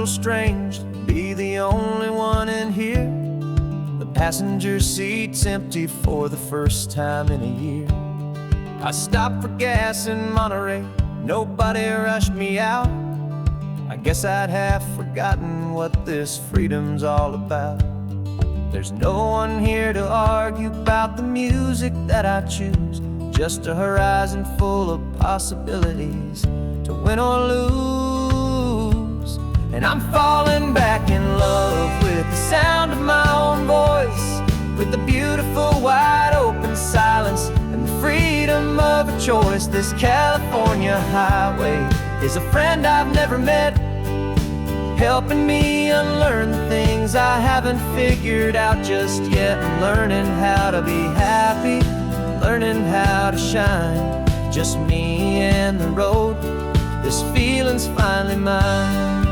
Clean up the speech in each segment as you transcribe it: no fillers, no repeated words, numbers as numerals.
little strange to be the only one in here. The passenger seat's empty for the first time in a year. I stopped for gas in Monterey, nobody rushed me out. I guess I'd have forgotten what this freedom's all about. There's no one here to argue about the music that I choose, just a horizon full of possibilities to win or lose. And I'm falling back in love with the sound of my own voice, with the beautiful wide open silence and the freedom of a choice. This California highway is a friend I've never met, helping me unlearn the things I haven't figured out just yet. I'm learning how to be happy, learning how to shine, just me and the road. This feeling's finally mine.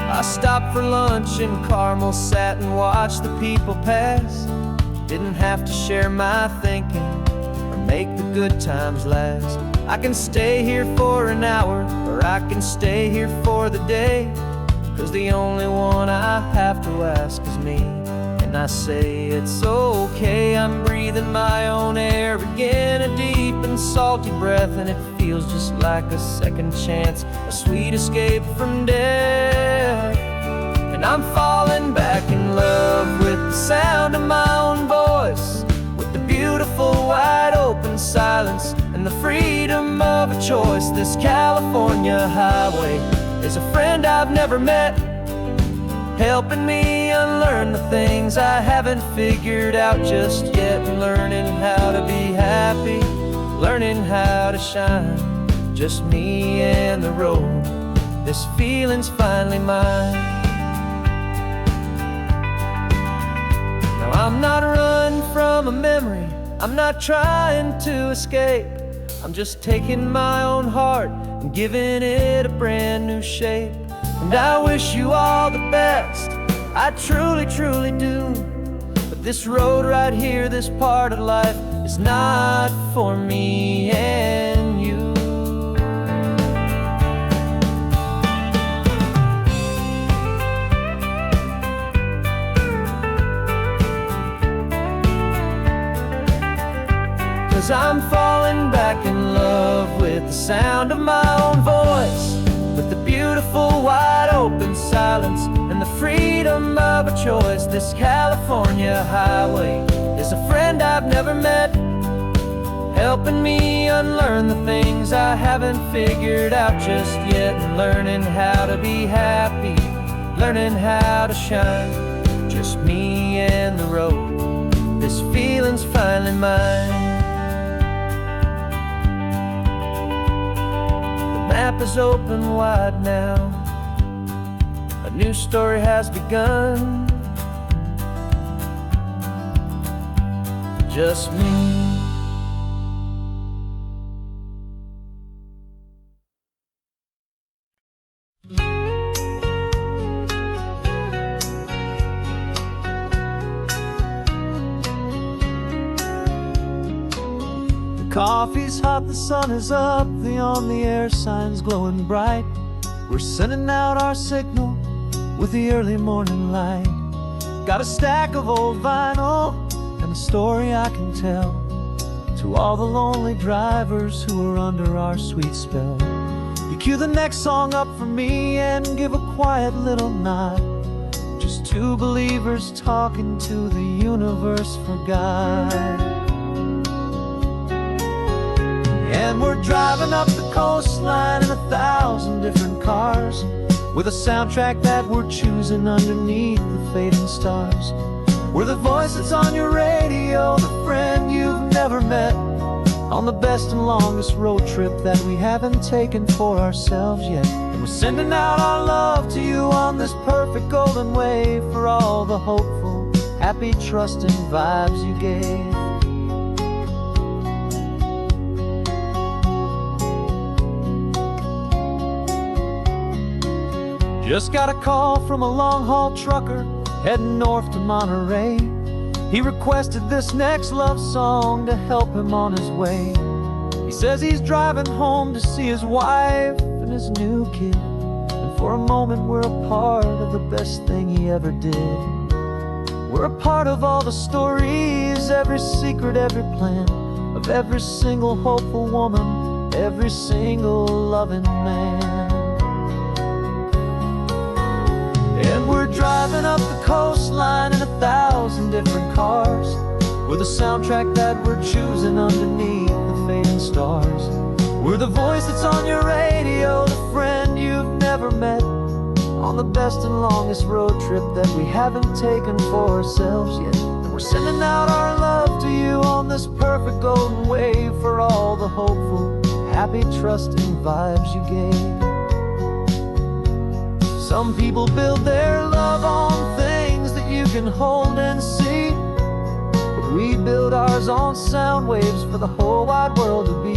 I stopped for lunch in Carmel, sat and watched the people pass. Didn't have to share my thinking or make the good times last. I can stay here for an hour, or I can stay here for the day, 'cause the only one I have to ask is me. And I say it's okay, I'm breathing my own air again, a deep and salty breath, and it feels just like a second chance, a sweet escape from death. And I'm falling back in love with the sound of my own voice, with the beautiful wide open silence and the freedom of a choice. This California highway is a friend I've never met, helping me unlearn the things I haven't figured out just yet. Learning how to be happy, learning how to shine, just me and the road. This feeling's finally mine. Now I'm not running from a memory, I'm not trying to escape. I'm just taking my own heart and giving it a brand new shape. And I wish you all the best, I truly, truly do. But this road right here, this part of life, is not for me and you. Cause I'm falling back in love with the sound of my own voice, with the beautiful wide open silence and the freedom of a choice. This California highway is a friend I've never met, helping me unlearn the things I haven't figured out just yet. And learning how to be happy, learning how to shine, just me and the road. This feeling's finally mine. The map is open wide now, a new story has begun, just me. Coffee's hot, the sun is up, the on-the-air sign's glowing bright. We're sending out our signal with the early morning light. Got a stack of old vinyl and a story I can tell to all the lonely drivers who are under our sweet spell. You cue the next song up for me and give a quiet little nod, just two believers talking to the universe for God. And we're driving up the coastline in 1,000 different cars, with a soundtrack that we're choosing underneath the fading stars. We're the voice that's on your radio, the friend you've never met, on the best and longest road trip that we haven't taken for ourselves yet. And we're sending out our love to you on this perfect golden wave, for all the hopeful, happy, trusting vibes you gave. Just got a call from a long-haul trucker heading north to Monterey. He requested this next love song to help him on his way. He says he's driving home to see his wife and his new kid. And for a moment we're a part of the best thing he ever did. We're a part of all the stories, every secret, every plan, of every single hopeful woman, every single loving man. And we're driving up the coastline in 1,000 different cars, with a soundtrack that we're choosing underneath the fading stars. We're the voice that's on your radio, the friend you've never met, on the best and longest road trip that we haven't taken for ourselves yet. And we're sending out our love to you on this perfect golden wave, for all the hopeful, happy, trusting vibes you gave. Some people build their love on things that you can hold and see, but we build ours on sound waves for the whole wide world to be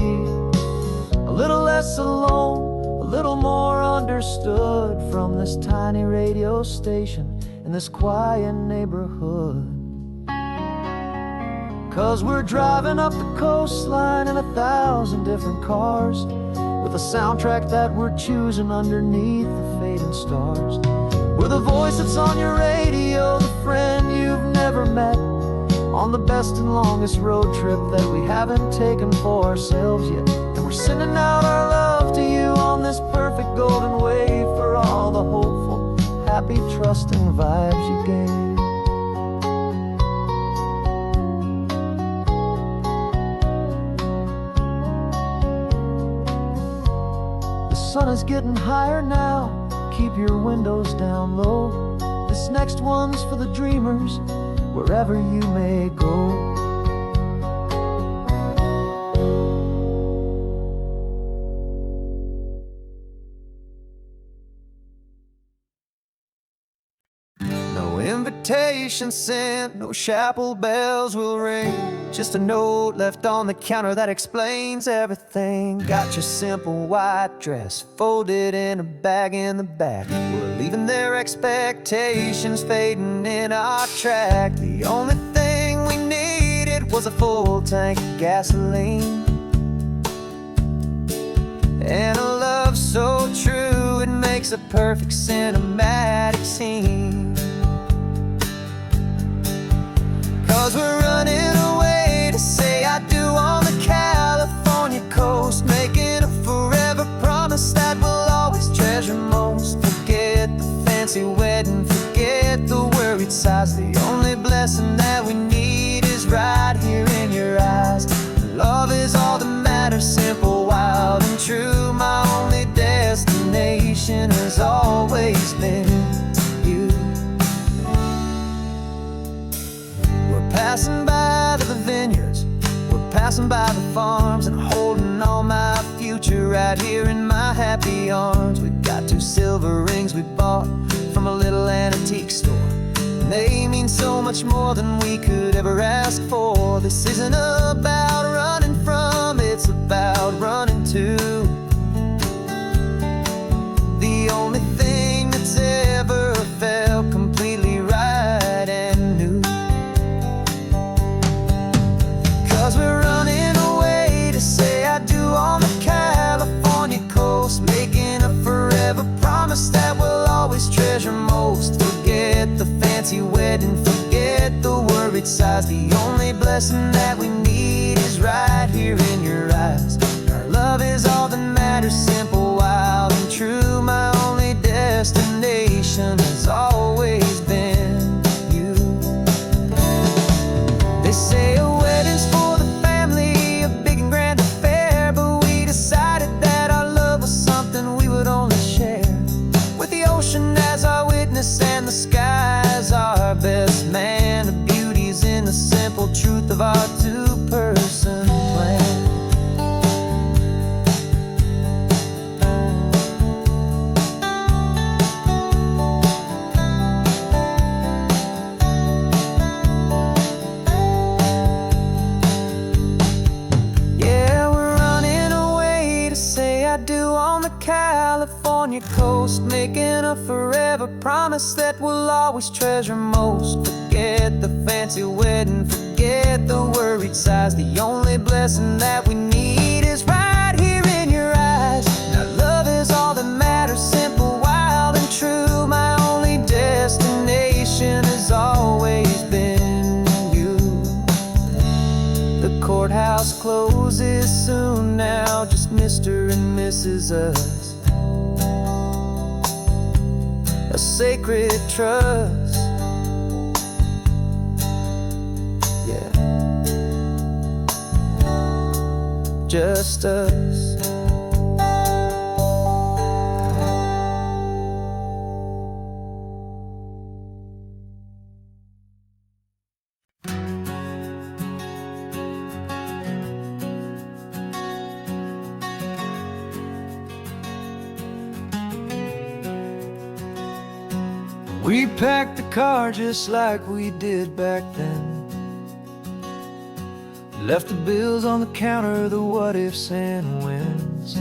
a little less alone, a little more understood, from this tiny radio station in this quiet neighborhood. 'Cause we're driving up the coastline in 1,000 different cars, with a soundtrack that we're choosing underneath the fading stars. We're the voice that's on your radio, the friend you've never met, on the best and longest road trip that we haven't taken for ourselves yet. And we're sending out our love to you on this perfect golden wave, for all the hopeful, happy, trusting vibes you gave. The sun is getting higher now, keep your windows down low. This next one's for the dreamers, wherever you may go. No invitation sent, no chapel bells will ring, just a note left on the counter that explains everything. Got your simple white dress folded in a bag in the back. We're leaving their expectations fading in our track. The only thing we needed was a full tank of gasoline, and a love so true it makes a perfect cinematic scene. 'Cause we're running away to say I do on the California coast, making a forever promise that we'll always treasure most. Forget the fancy wedding, forget the worried sighs. The only blessing that we need is right here in your eyes. Love is all that matters, simple, wild, and true. My only destination has always been you. We're passing by the vineyards, we're passing by the farms, and holding all my future right here in my happy arms. We've got 2 silver rings we bought from a little antique store, and they mean so much more than we could ever ask for. This isn't about running from, it's about running to the only thing that's ever felt completely right and new. 'Cause we're running away to say I do on the California coast, making a forever promise that we'll always treasure most. Forget the fancy wedding, forget the worried sighs. The only blessing that we need is right here in your eyes. Our love is all that matters, simple, wild, and true. My only destination has always been you. They say a wedding's for the family, a big and grand affair, but we decided that our love was something we would only share, with the ocean as our witness and the sky as our best man. The beauty's in the simple truth of our 2-person plan. Yeah, we're running away to say I do on the California coast, making a forever promise that we'll always treasure most. Forget the fancy wedding, forget the worried sighs. The only blessing that we need is right misses us, a sacred trust. Yeah, just us. We packed the car just like we did back then. Left the bills on the counter, the what ifs and whens.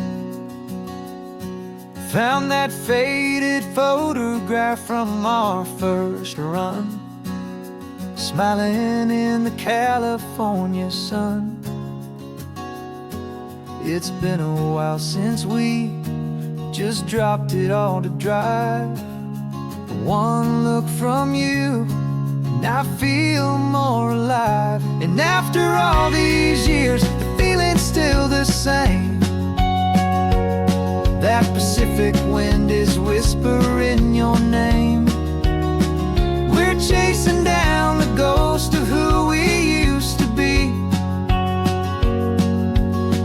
Found that faded photograph from our first run, smiling in the California sun. It's been a while since we just dropped it all to drive. One look from you and I feel more alive. And after all these years, the feeling's still the same. That Pacific wind is whispering your name. We're chasing down the ghost of who we used to be,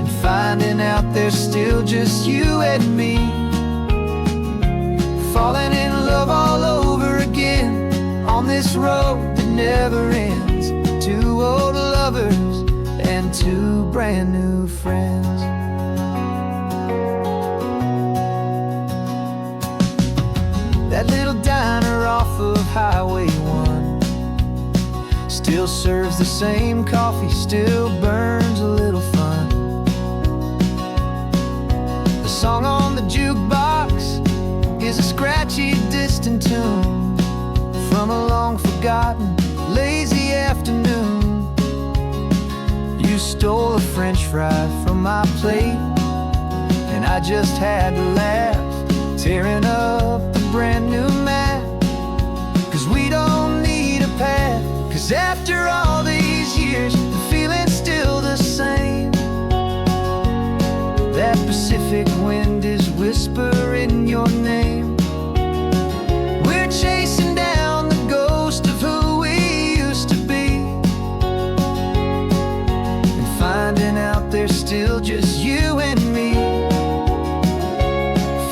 and finding out there's still just you and me. Falling in love all over again on this road that never ends. Two old lovers and two brand new friends. That little diner off of Highway 1 still serves the same coffee, still burns a little fun. The song on the jukebox is a scratchy, distant tune from a long-forgotten, lazy afternoon. You stole a French fry from my plate, and I just had to laugh, tearing up a brand new map. 'Cause we don't need a path, 'cause after all these years, the feeling's still the same. That Pacific wind is whispering your name. We're chasing down the ghost of who we used to be, and finding out there's still just you and me.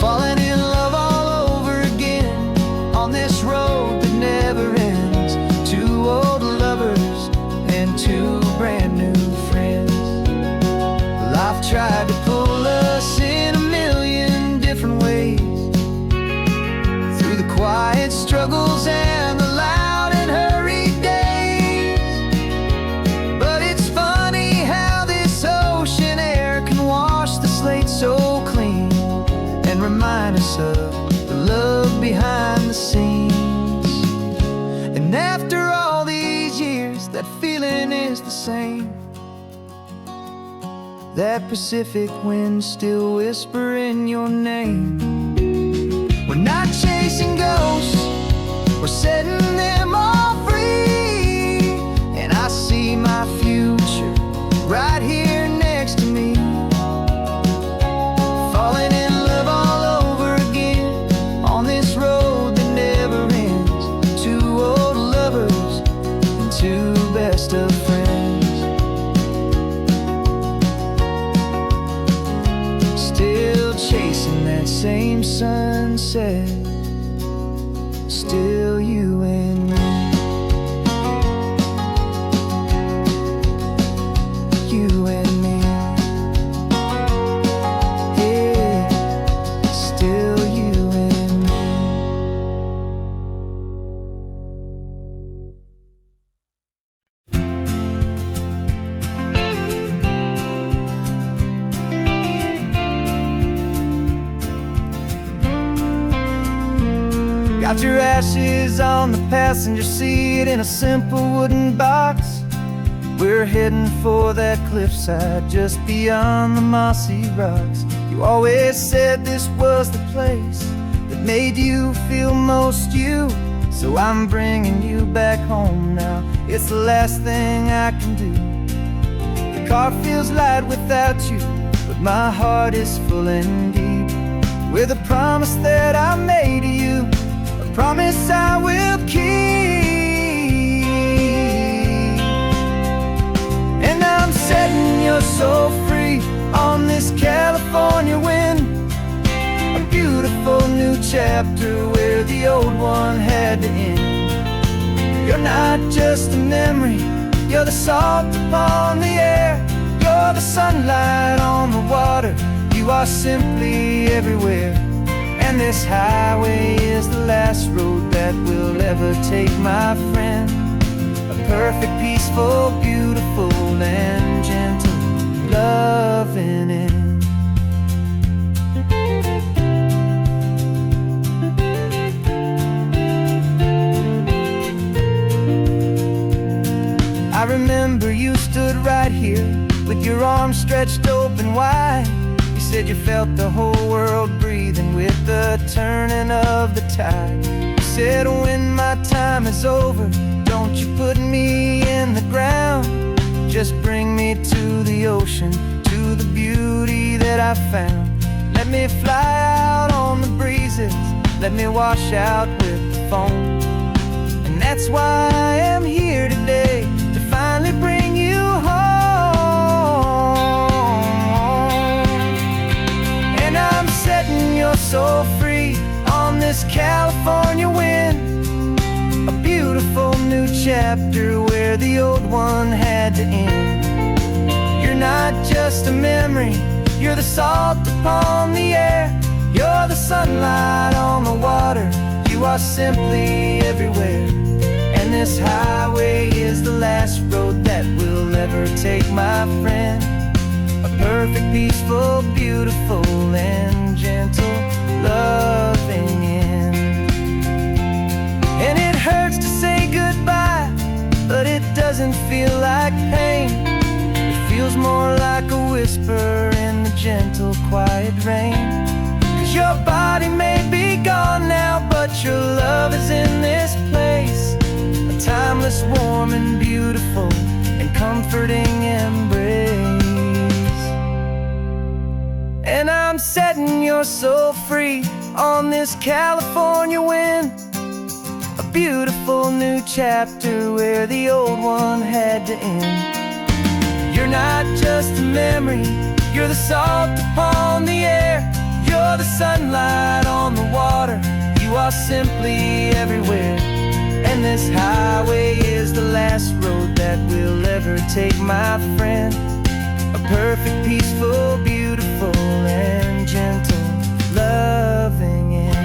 Falling in love all over again on this road that never ends. Two old lovers and two brand new friends. Life tried to pull us in a million different ways, through the quiet struggles and the loud and hurried days. But it's funny how this ocean air can wash the slate so clean, and remind us of the love behind the scenes. And after all these years, that feeling is the same. That Pacific wind still whispering your name. We're not chasing ghosts, we're setting them all free. And I see my future right here next to me. Falling in love all over again on this road that never ends. Two old lovers and two best of friends. Still chasing that same sunset, still you and me. You and me. Yeah, still you and me. Got your ashes on the passenger seat in a simple wooden box. We're heading for that cliffside just beyond the mossy rocks. You always said this was the place that made you feel most you. So I'm bringing you back home now. It's the last thing I can do. The car feels light without you, but My heart is full and deep with a promise that I made to you, a promise I will keep. And I'm setting your soul free on this California wind, a beautiful new chapter where the old one had to end. You're not just a memory, you're the salt upon the air, you're the sunlight on the water, you are simply everywhere. And this highway is the last road that we'll ever take, my friend. A perfect, peaceful, beautiful, and gentle, loving end. I remember you stood right here with your arms stretched open wide. You said you felt the whole world breathing with the turning of the tide. You said, when my time is over, don't you put me in the ground, just bring me to the ocean, to the beauty that I found. Let me fly out on the breezes, let me wash out with the foam. And that's why I am here today, to finally bring you home. And I'm setting your soul free on this California wind, a beautiful new chapter where the old one had to end. You're not just a memory, you're the salt upon the air, you're the sunlight on the water, you are simply everywhere. And this highway is the last road that we'll ever take, my friend. A perfect, peaceful, beautiful, and gentle, loving end. And it hurts to say goodbye, but it doesn't feel like pain. It feels more like a whisper in the gentle, quiet rain. 'Cause your body may be gone now, but your love is in this place, a timeless, warm, and beautiful, and comforting embrace. And I'm setting your soul free on this California wind, a beautiful new chapter where the old one had to end. You're not just a memory, you're the salt upon the air, you're the sunlight on the water, you are simply everywhere. And this highway is the last road that we'll ever take, my friend. A perfect, peaceful, beautiful, and gentle, loving end.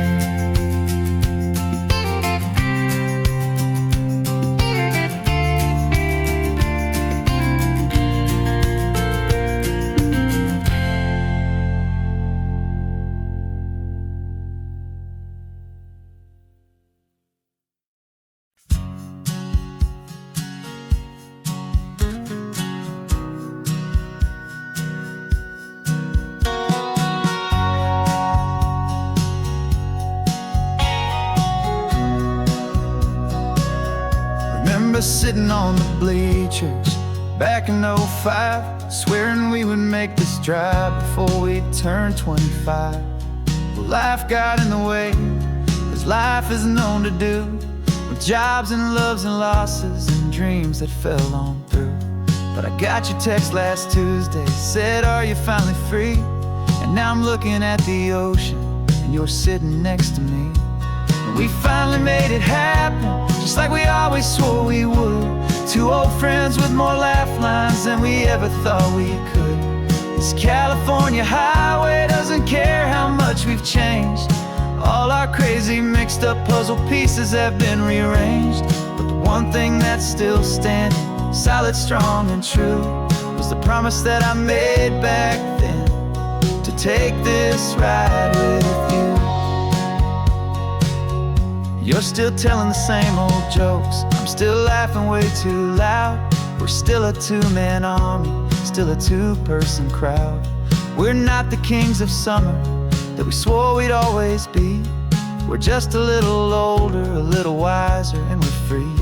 Sitting on the bleachers back in '05, swearing we would make this drive before we turned 25. Well, life got in the way, as life is known to do, with jobs and loves and losses and dreams that fell on through. But I got your text last Tuesday, said, are you finally free? And now I'm looking at the ocean, and you're sitting next to me. We finally made it happen, just like we always swore we would. Two old friends with more laugh lines than we ever thought we could. This California highway doesn't care how much we've changed. All our crazy mixed up puzzle pieces have been rearranged. But the one thing that's still standing, solid, strong, and true, was the promise that I made back then, to take this ride with you. You're still telling the same old jokes, I'm still laughing way too loud. We're still a two-man army, still a two-person crowd. We're not the kings of summer that we swore we'd always be. We're just a little older, a little wiser, and we're free.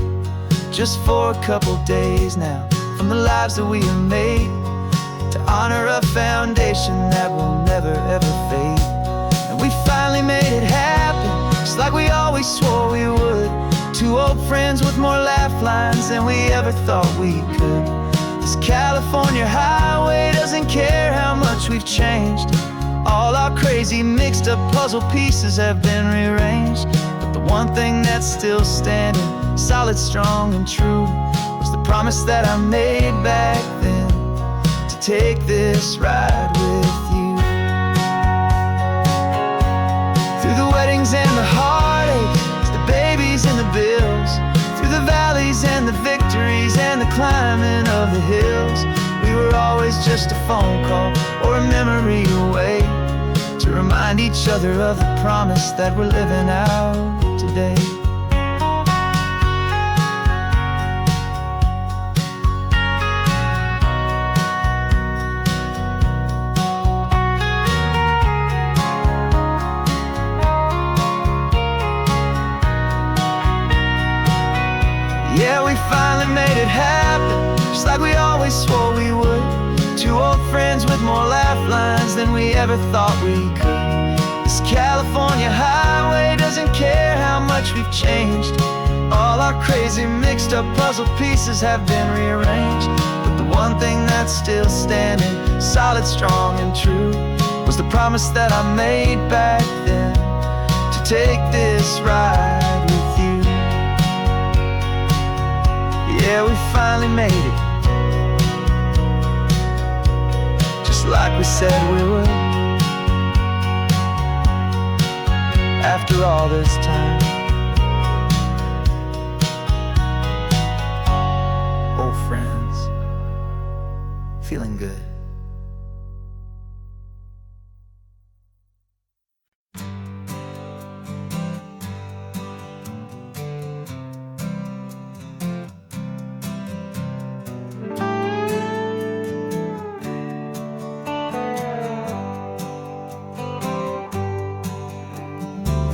Just for a couple days now, from the lives that we have made, to honor a foundation that will never ever fade. And we finally made it happen, just like we always swore we would. Two old friends with more laugh lines than we ever thought we could. This California highway doesn't care how much we've changed. All our crazy mixed up puzzle pieces have been rearranged. But the one thing that's still standing, solid, strong, and true, was the promise that I made back then, to take this ride with you. Through the weddings and the heartaches, the babies and the bills, through the valleys and the victories and the climbing of the hills, we were always just a phone call or a memory away, to remind each other of the promise that we're living out today. Yeah, we finally made it happen, just like we always swore we would. Two old friends with more laugh lines than we ever thought we could. This California highway doesn't care how much we've changed. All our crazy mixed up puzzle pieces have been rearranged. But the one thing that's still standing, solid, strong, and true, was the promise that I made back then, to take this ride with you. Yeah, we finally made it, like we said we would. After all this time, old friends, feeling good.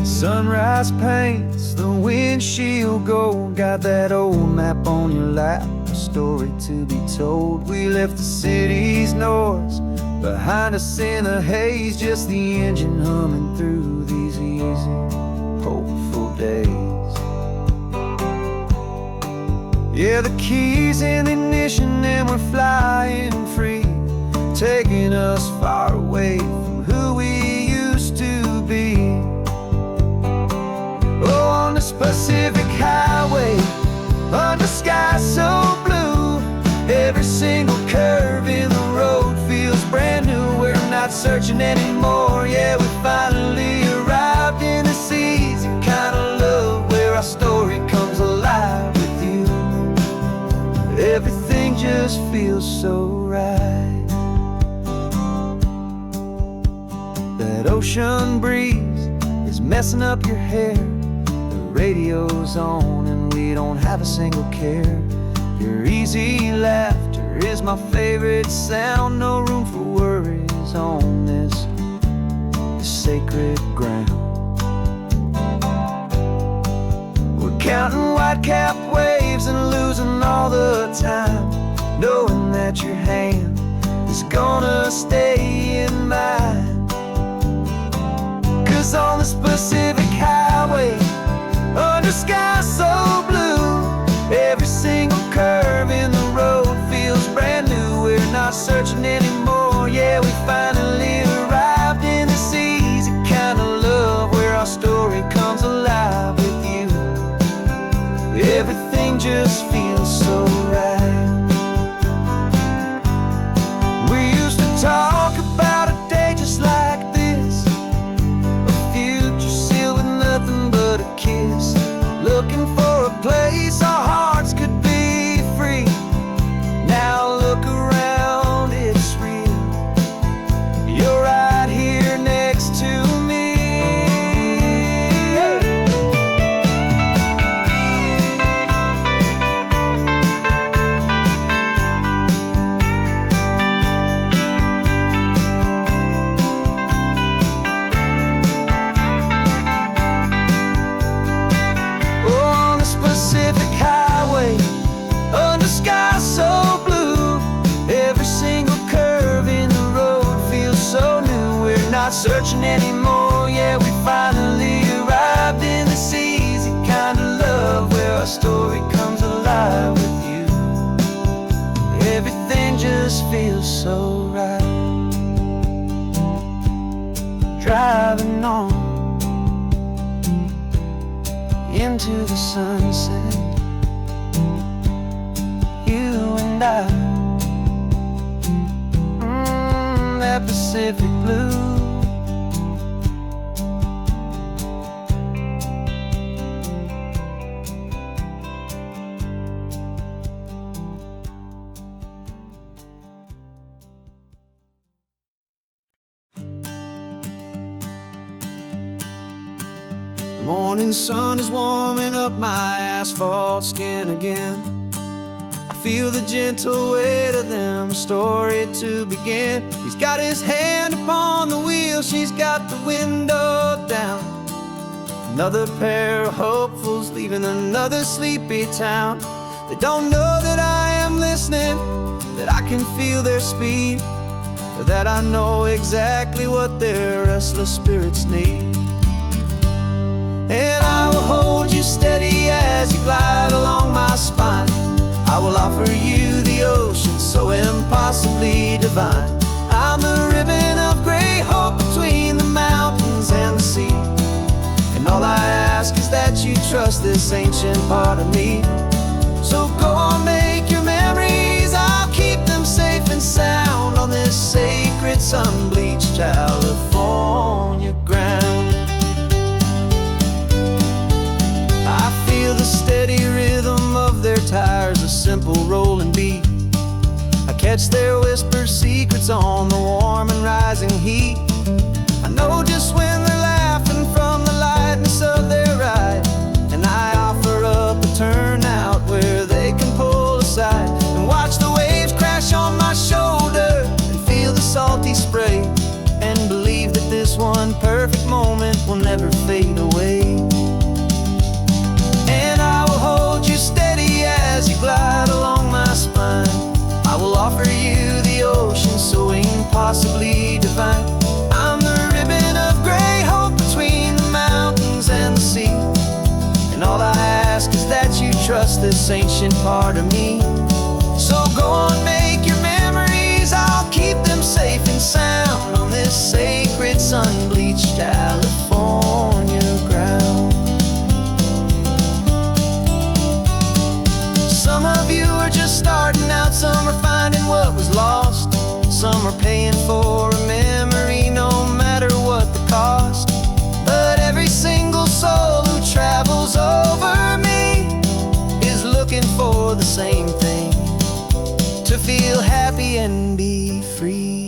Sunrise paints the windshield gold. Got that old map on your lap, a story to be told. We left the city's noise behind us in the haze, just the engine humming through these easy, hopeful days. Yeah, the keys in the ignition and we're flying free, taking us far away from who we used to be. Oh, on this Pacific highway, under sky so blue, every single curve in the road feels brand new. We're not searching anymore, yeah, we finally arrived in this easy kind of love, where our story comes alive with you. Everything just feels so right. That ocean breeze is messing up your hair, radio's on and we don't have a single care. Your easy laughter is my favorite sound. No room for worries on this sacred ground. We're counting white-capped waves and losing all the time, knowing that your hand is gonna stay in mine. 'Cause on this Pacific highway, under sky so blue, every single curve in the road feels brand new. We're not searching anymore, yeah, we finally arrived in this easy kind of love, where our story comes alive with you. Everything just feels so right. We used to talk about a day just like this, a future sealed with nothing but a kiss, looking for a place our hearts could be free. Now look around, it's real. You're right here next to me. searching anymore. Yeah, we finally arrived in this easy kind of love where our story comes alive with you. Everything just feels so right. Driving on into the sunset, you and I, that Pacific blue. The morning sun is warming up my asphalt skin again. I feel the gentle weight of them, a story to begin. He's got his hand upon the wheel, she's got the window down. Another pair of hopefuls leaving another sleepy town. They don't know that I am listening, that I can feel their speed, or that I know exactly what their restless spirits need. And I will hold you steady as you glide along my spine. I will offer you the ocean so impossibly divine. I'm the ribbon of gray hope between the mountains and the sea. And all I ask is that you trust this ancient part of me. So go on, make your memories, I'll keep them safe and sound on this sacred sun-bleached California ground. The steady rhythm of their tires, a simple rolling beat. I catch their whispered secrets on the warm and rising heat. I know just when they're laughing from the lightness of their ride, and I offer up a turnout where they can pull aside and watch the waves crash on my shoulder and feel the salty spray, and believe that this one perfect moment will never fade away. Hold you steady as you glide along my spine. I will offer you the ocean so impossibly divine. I'm the ribbon of gray hope between the mountains and the sea. And all I ask is that you trust this ancient part of me. So go on, make your memories, I'll keep them safe and sound on this sacred sun-bleached California ground. Some of you are just starting out, some are finding what was lost. Some are paying for a memory no matter what the cost. But every single soul who travels over me is looking for the same thing, to feel happy and be free.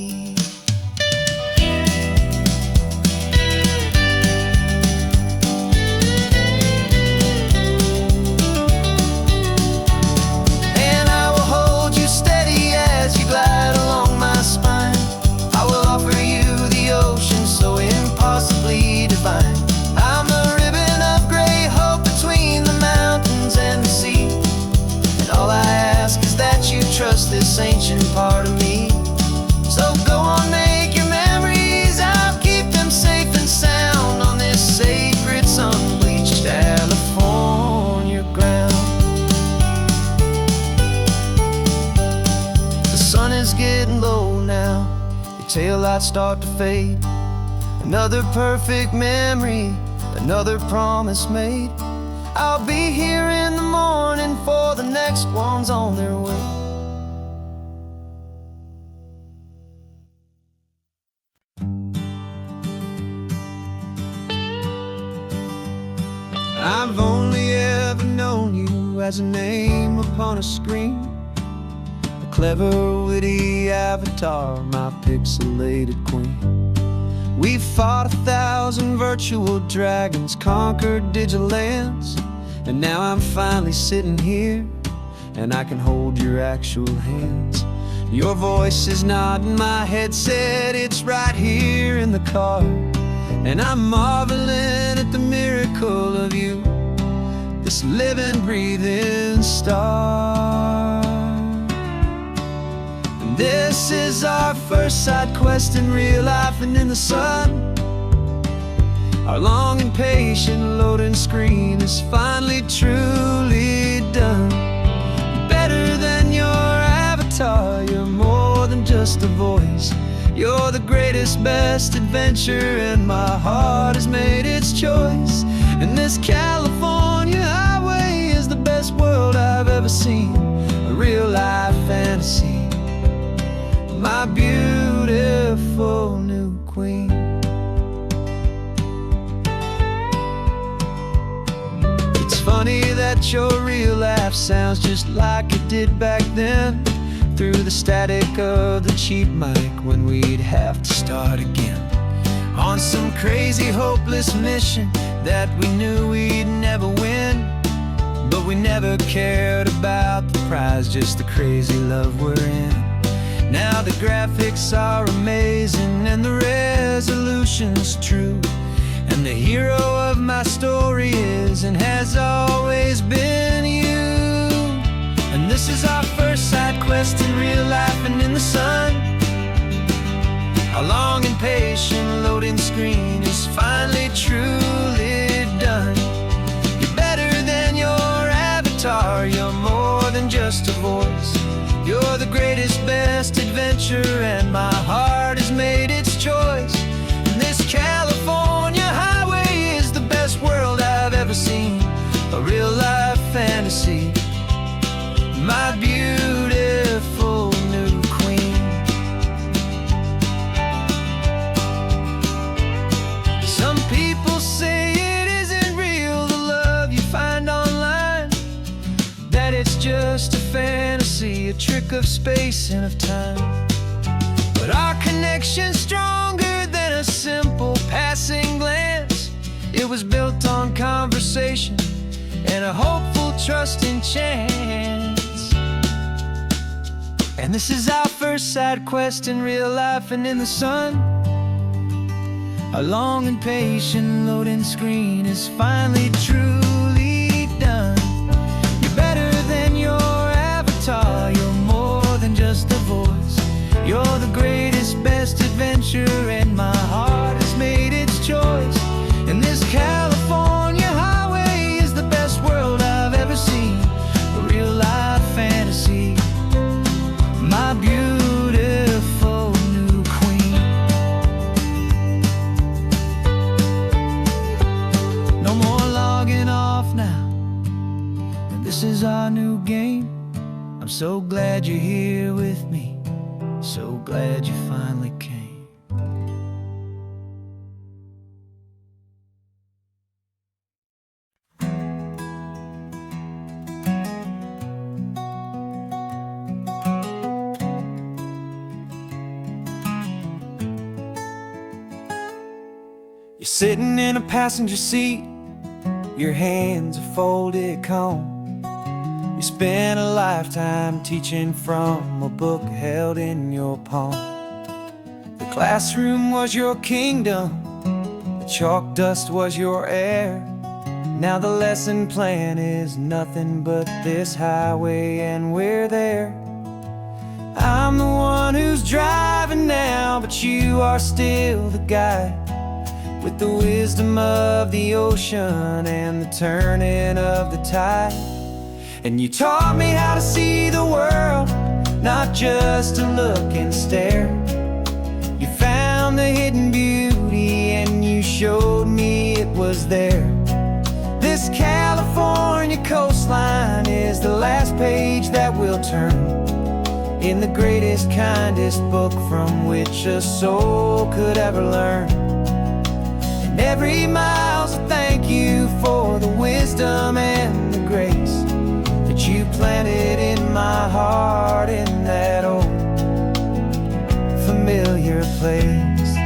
Glide along my spine. I will offer you the ocean so impossibly divine. I'm the ribbon of gray hope between the mountains and the sea. And all I ask is that you trust this ancient part of me. So go on, make your memories, I'll keep them safe and sound on this sacred sun-bleached California ground. The sun is getting low now, your taillights start to fade. Another perfect memory, another promise made. I'll be here in the morning for the next ones on their way. I've only ever known you as a name upon a screen, clever, witty avatar, my pixelated queen. We fought 1,000 virtual dragons, conquered digital lands, and now I'm finally sitting here, and I can hold your actual hands. Your voice is not in my headset, it's right here in the car, and I'm marveling at the miracle of you, this living, breathing star. This is our first side quest in real life and in the sun. Our long and patient loading screen is finally truly done. You're better than your avatar, you're more than just a voice. You're the greatest, best adventure, and my heart has made its choice. And this California highway is the best world I've ever seen, a real life fantasy, my beautiful new queen. It's funny that your real life sounds just like it did back then, through the static of the cheap mic when we'd have to start again, on some crazy hopeless mission that we knew we'd never win. But we never cared about the prize, just the crazy love we're in. Now the graphics are amazing and the resolution's true, and the hero of my story is and has always been you. And this is our first side quest in real life and in the sun. Our long and patient loading screen is finally truly done. You're better than your avatar, you're more than just a voice. You're the greatest, best adventure, and my heart has made its choice. And this California highway is the best world I've ever seen, a real life fantasy, my beautiful new queen. Some people say it isn't real, the love you find online, that it's just a fantasy, a trick of space and of time. But our connection's stronger than a simple passing glance. It was built on conversation and a hopeful, trusting chance. And this is our first side quest in real life and in the sun. Our long and patient loading screen is finally truly done. You're better than your avatar, you're more than just a voice. You're the greatest, best adventure, and my heart has made its choice. And this California highway is the best world I've ever seen, a real life fantasy, my beautiful new queen. No more logging off now, and this is our new game. I'm so glad you're here with me, so glad you finally came. You're sitting in a passenger seat, your hands are folded calm. You spent a lifetime teaching from a book held in your palm. The classroom was your kingdom, the chalk dust was your air. Now the lesson plan is nothing but this highway, and we're there. I'm the one who's driving now, but you are still the guide, with the wisdom of the ocean and the turning of the tide. And you taught me how to see the world, not just to look and stare. You found the hidden beauty and you showed me it was there. This California coastline is the last page that we'll turn in the greatest, kindest book from which a soul could ever learn. And every mile's a thank you for the wisdom and the grace that you planted in my heart in that old familiar place.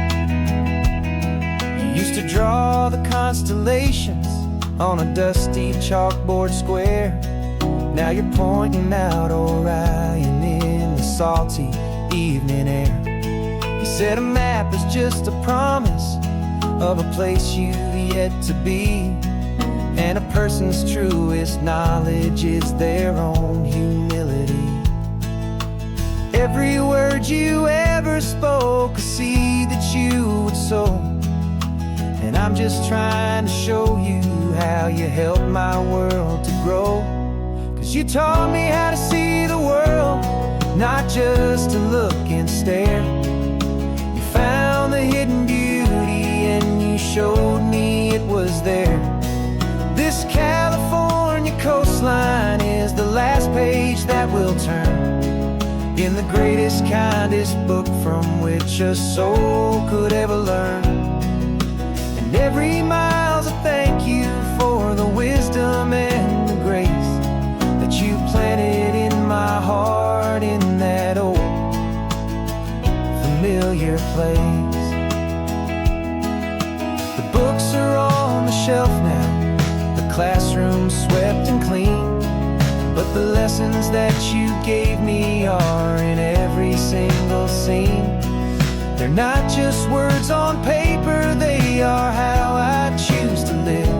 You used to draw the constellations on a dusty chalkboard square. Now you're pointing out Orion in the salty evening air. You said a map is just a promise of a place you've yet to be, and a person's truest knowledge is their own humility. Every word you ever spoke, a seed that you would sow, and I'm just trying to show you how you helped my world to grow. 'Cause you taught me how to see the world, not just to look and stare. You found the hidden beauty and you showed me it was there. This California coastline is the last page that we'll turn in the greatest, kindest book from which a soul could ever learn. And every mile's a thank you for the wisdom and the grace that you planted in my heart in that old familiar place. The books are on the shelf now, the classroom swept and clean, but the lessons that you gave me are in every single scene. They're not just words on paper, they are how I choose to live.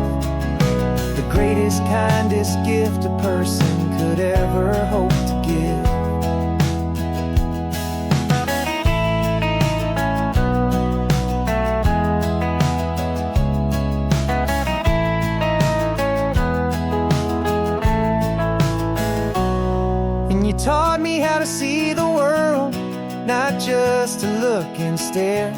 The greatest, kindest gift a person could ever hope to give. You taught me how to see the world, not just to look and stare.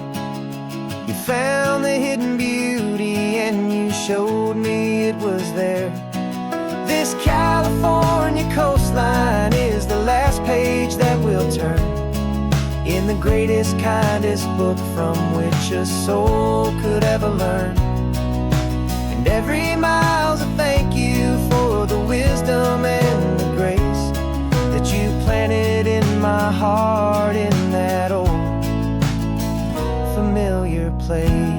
You found the hidden beauty and you showed me it was there. This California coastline is the last page that we'll turn in the greatest, kindest book from which a soul could ever learn. And every mile's a thank you for the wisdom and the grace that you planted in my heart in that old familiar place.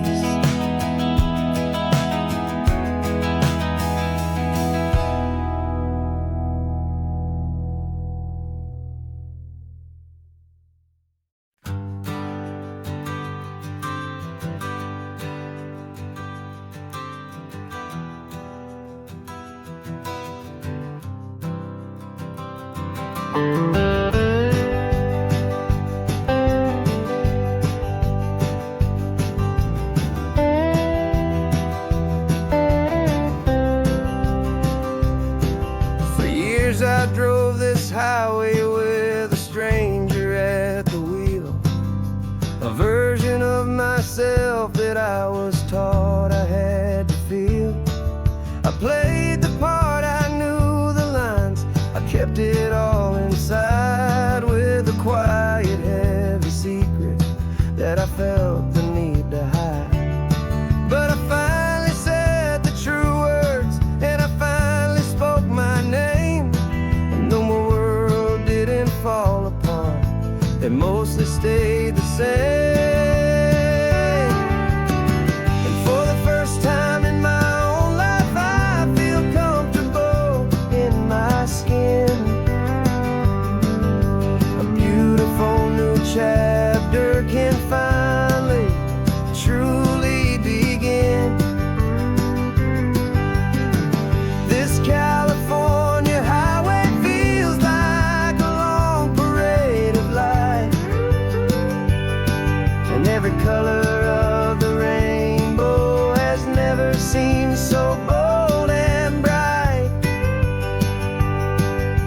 For years I drove this highway with a stranger at the wheel, a version of myself that I was taught I had to feel. I played the part, I knew the lines, I kept it all inside with a quiet, heavy secret that I felt the need to hide. But I finally said the true words, and I finally spoke my name. And though my world didn't fall apart, it mostly stayed the same. And for the first time in my own life, I feel comfortable in my skin. A beautiful new chapter can finally truly begin. This California highway feels like a long parade of light, and every color of the rainbow has never seemed so bold and bright.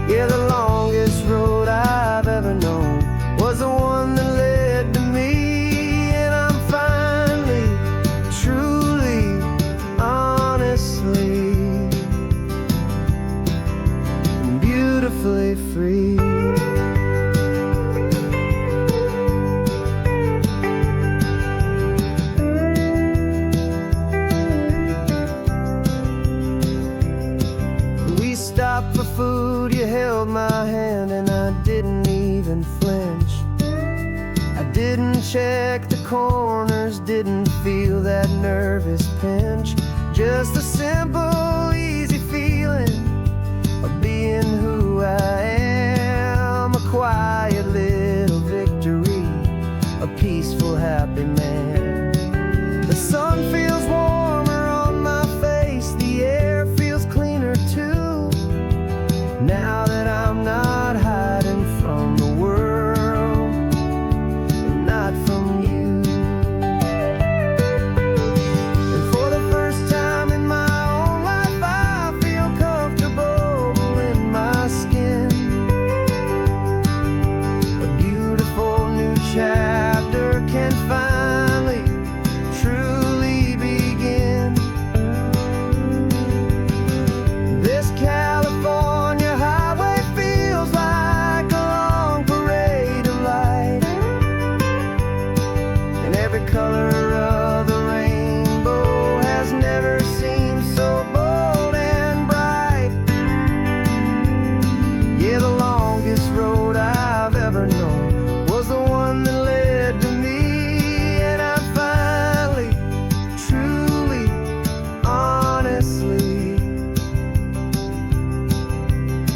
Yeah, the longest road I've ever known was the one that led to me, and I'm finally, truly, honestly, and beautifully free. We stopped for food, you held my hand, and I didn't even flinch. I didn't check the corners, didn't feel that nervous pinch. Just a simple, easy feeling of being who I am. A quiet little victory, a peaceful, happy man. The sun feels warmer on my face, the air feels cleaner too, now that I'm not hiding from the world, and not from you.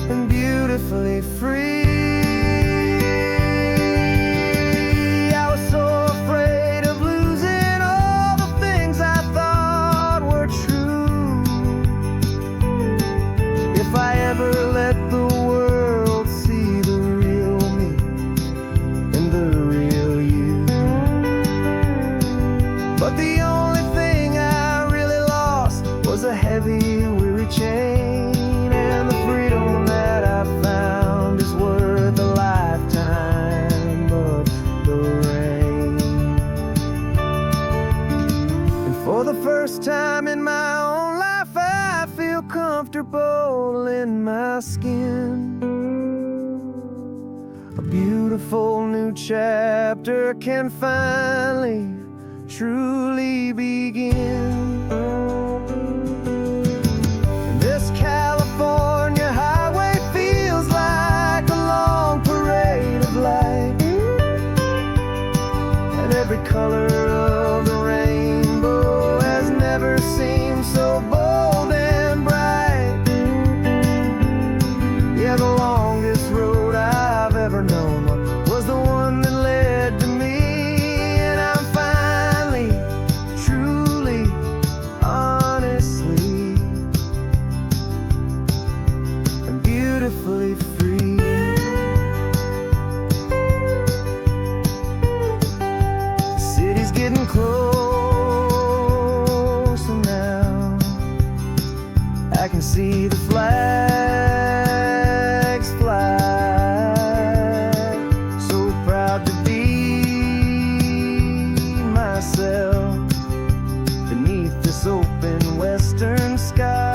and beautifully free. I was so afraid of losing all the things I thought were true. If I ever let the world see the real me and the real you. But the only thing I really lost was a heavy, weary chain, and the freedom that I found is worth a lifetime of the rain. And for the first time in my own life, I feel comfortable in my skin. A beautiful new chapter can finally truly begin. This California highway feels like a long parade of light, and every color of the rainbow has never seemed so bold and bright. Yeah, the longest road I've ever known was the one that led to me, and I'm finally, truly, honestly, and beautifully free. The city's getting closer now. I can see the flags fly. So proud to be myself beneath this open western sky.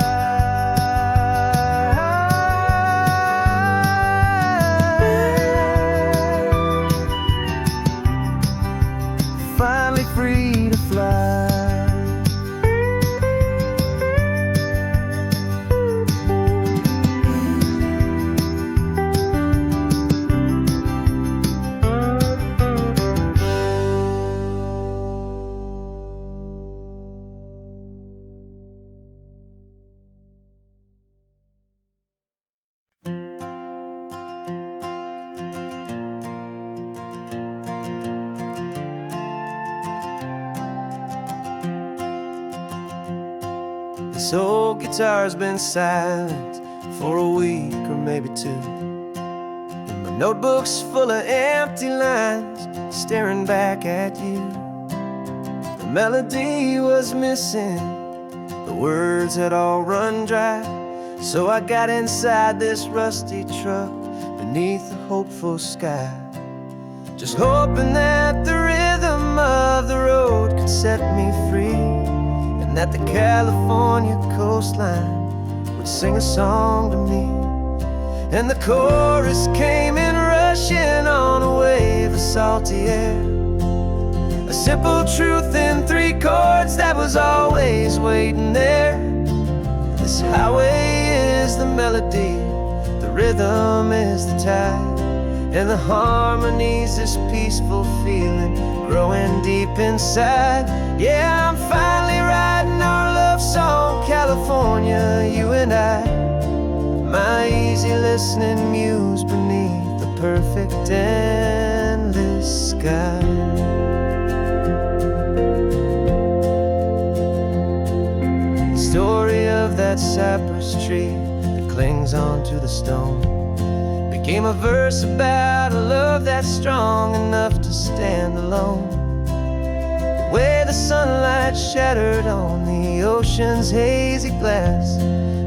Finally free to fly. This old guitar's been silent for a week or maybe two, and my notebook's full of empty lines staring back at you. The melody was missing, the words had all run dry, so I got inside this rusty truck beneath the hopeful sky, just hoping that the rhythm of the road could set me free, and that the California coastline would sing a song to me. And the chorus came in rushing on a wave of salty air, a simple truth in 3 chords that was always waiting there. This highway is the melody, the rhythm is the tide, and the harmony's this peaceful feeling growing deep inside. Yeah, I'm finally writing our love song, California, you and I, my easy listening muse beneath the perfect endless sky. The story of that cypress tree that clings onto the stone became a verse about a love that's strong enough to stand alone. The way the sunlight shattered on the ocean's hazy glass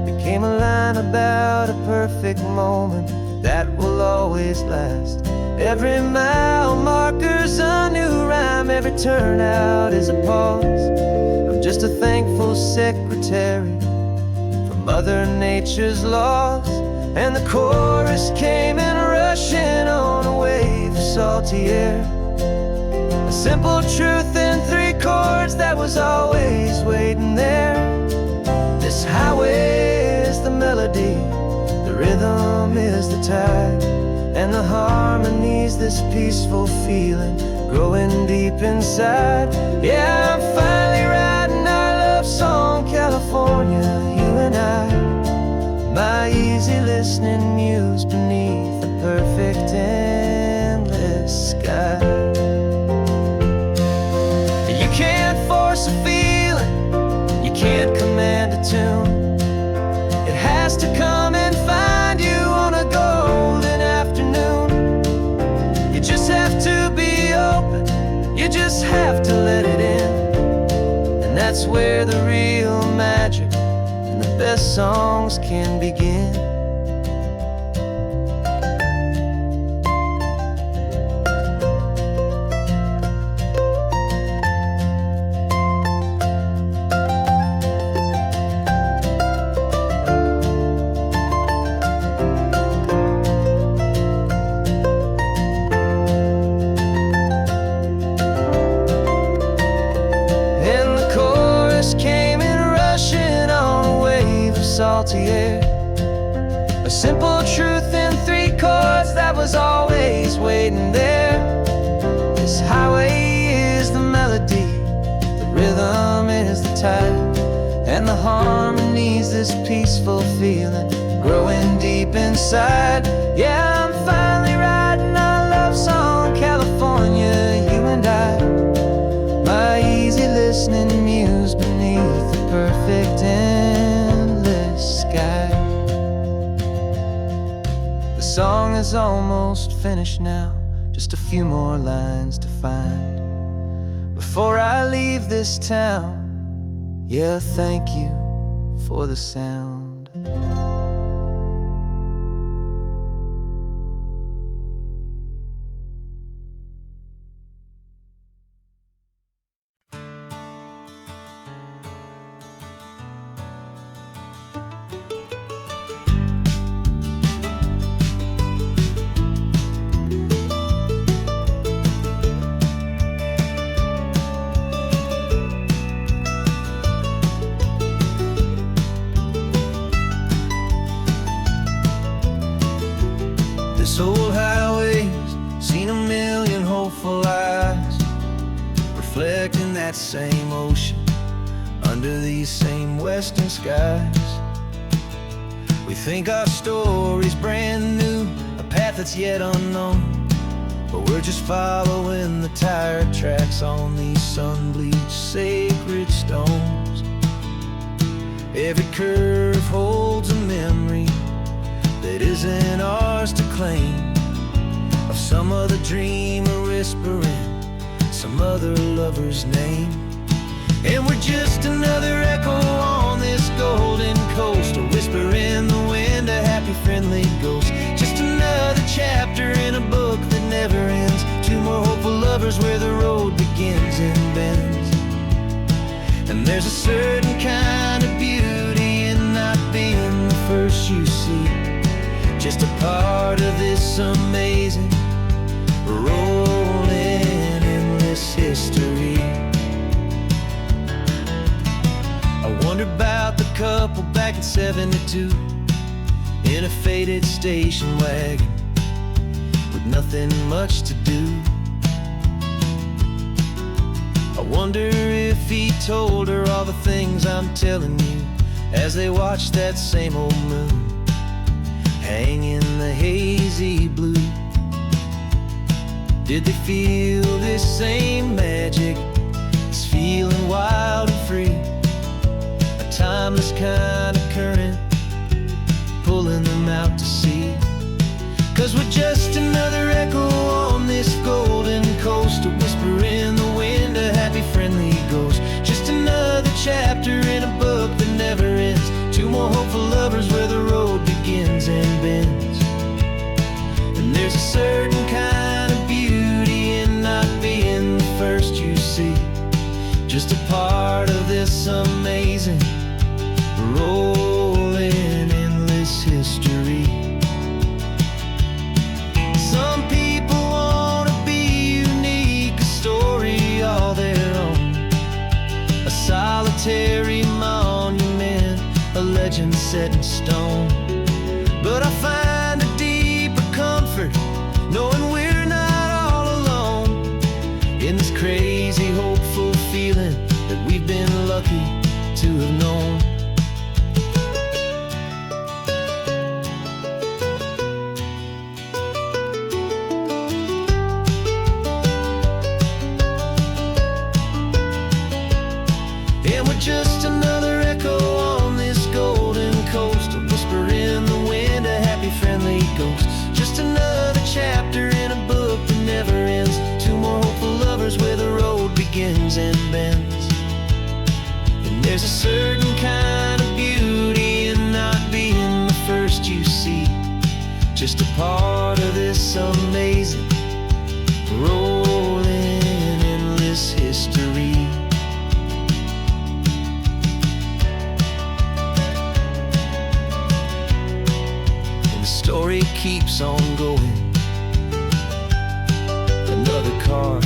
became a line about a perfect moment that will always last. Every mile marker's a new rhyme, every turnout is a pause. I'm just a thankful secretary for Mother Nature's laws. And the chorus came in rushing on a wave of salty air, a simple truth in 3 chords that was always waiting there. This highway is the melody, the rhythm is the tide, and the harmony's this peaceful feeling growing deep inside. Yeah, I'm finally writing our love song, California, you and I, my easy living listening muse beneath the perfect endless sky. You can't force a feeling, you can't command a tune. It has to come and find you on a golden afternoon. You just have to be open, you just have to let it in. And that's where the real magic and the best songs can begin. Salty air, a simple truth in 3 chords that was always waiting there. This highway is the melody, the rhythm is the tide, and the harmony's this peaceful feeling growing deep inside. Yeah, I'm finally writing our love song, California, you and I. My easy listening muse beneath the perfect sky. The song is almost finished now, just a few more lines to find before I leave this town. Yeah, thank you for the sound. This old highway's seen a million hopeful eyes, reflecting that same ocean under these same western skies. We think our story's brand new, a path that's yet unknown, but we're just following the tire tracks on these sun-bleached sacred stones. Every curve holds a memory that isn't ours to claim, of some other dreamer whispering some other lover's name. And we're just another echo on this golden coast, a whisper in the wind, a happy friendly ghost. Just another chapter in a book that never ends, 2 more hopeful lovers where the road begins and bends. And there's a certain kind of beauty in not being the first you see, just a part of this amazing, rolling, endless history. I wonder about the couple back in '72 in a faded station wagon with nothing much to do. I wonder if he told her all the things I'm telling you as they watched that same old moon hang in the hazy blue. Did they feel this same magic, this feeling wild and free, a timeless kind of current pulling them out to sea? 'Cause we're just another echo on this golden coast, a whisper in the wind, a happy friendly ghost. Just another chapter in a book that never ends, 2 more hopeful lovers where the road begins and bends. And there's a certain kind of beauty in not being the first you see, just a part of this amazing, rolling, endless history. Some people want to be unique, a story all their own, a solitary monument, a legend set in stone. But I find a deeper comfort knowing we're not all alone in this crazy, hopeful feeling that we've been lucky to have known. just a part of this amazing, rolling, endless history. And the story keeps on going. Another car,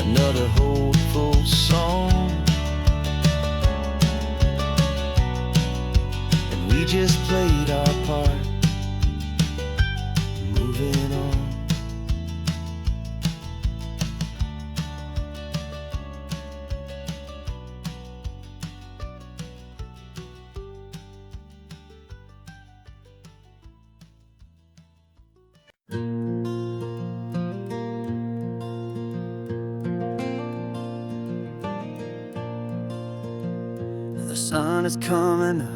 another hopeful song, and we just played our part, moving on. The sun is coming up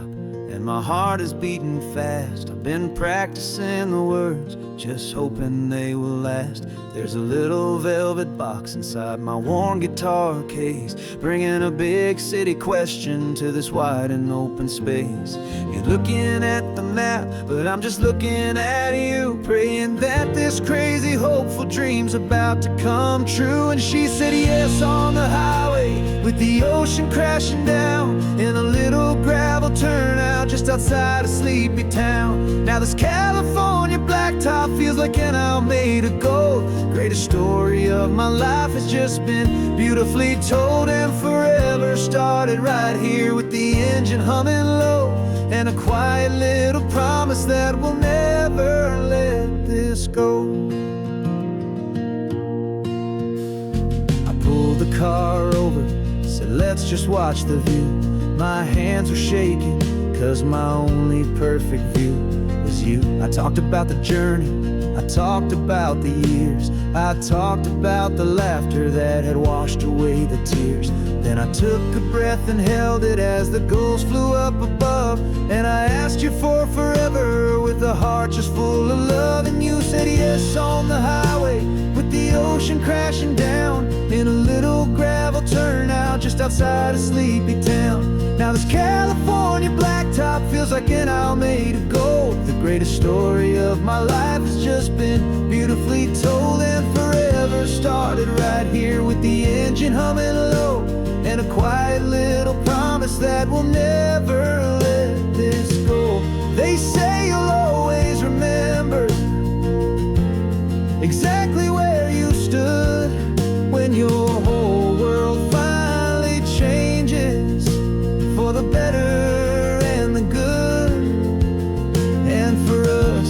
and my heart is beating fast. I've been practicing the words, just hoping they will last. There's a little velvet box inside my worn guitar case, bringing a big city question to this wide and open space. You're looking at the map, but I'm just looking at you, praying that this crazy hopeful dream's about to come true. And she said yes on the highway, with the ocean crashing down, in a little gravel turnout just outside of sleepy town. Now this California blacktop feels like an hour made of gold. Greatest story of my life has just been beautifully told, and forever started right here with the engine humming low, and a quiet little promise that we'll never let this go. I pulled the car over, said let's just watch the view. My hands were shaking, cause my only perfect view was you. I talked about the journey, I talked about the years, I talked about the laughter that had washed away the tears. Then I took a breath and held it as the gulls flew up above, and I asked you for forever with a heart just full of love. And you said yes on the highway, with the ocean crashing down, in a little gravel turnout just outside of sleepy town. Now this California blacktop feels like an hour made of gold. The greatest story of my life has just been beautifully told, and forever started right here with the engine humming low, and a quiet little promise that we'll never let this go. They say you'll always remember exactly where you stood when your whole world finally changes for the better and the good. And for us,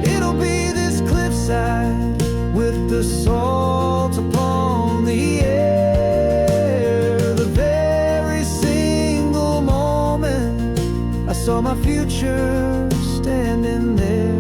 it'll be this cliffside with the salt upon the air. The very single moment I saw my future standing there.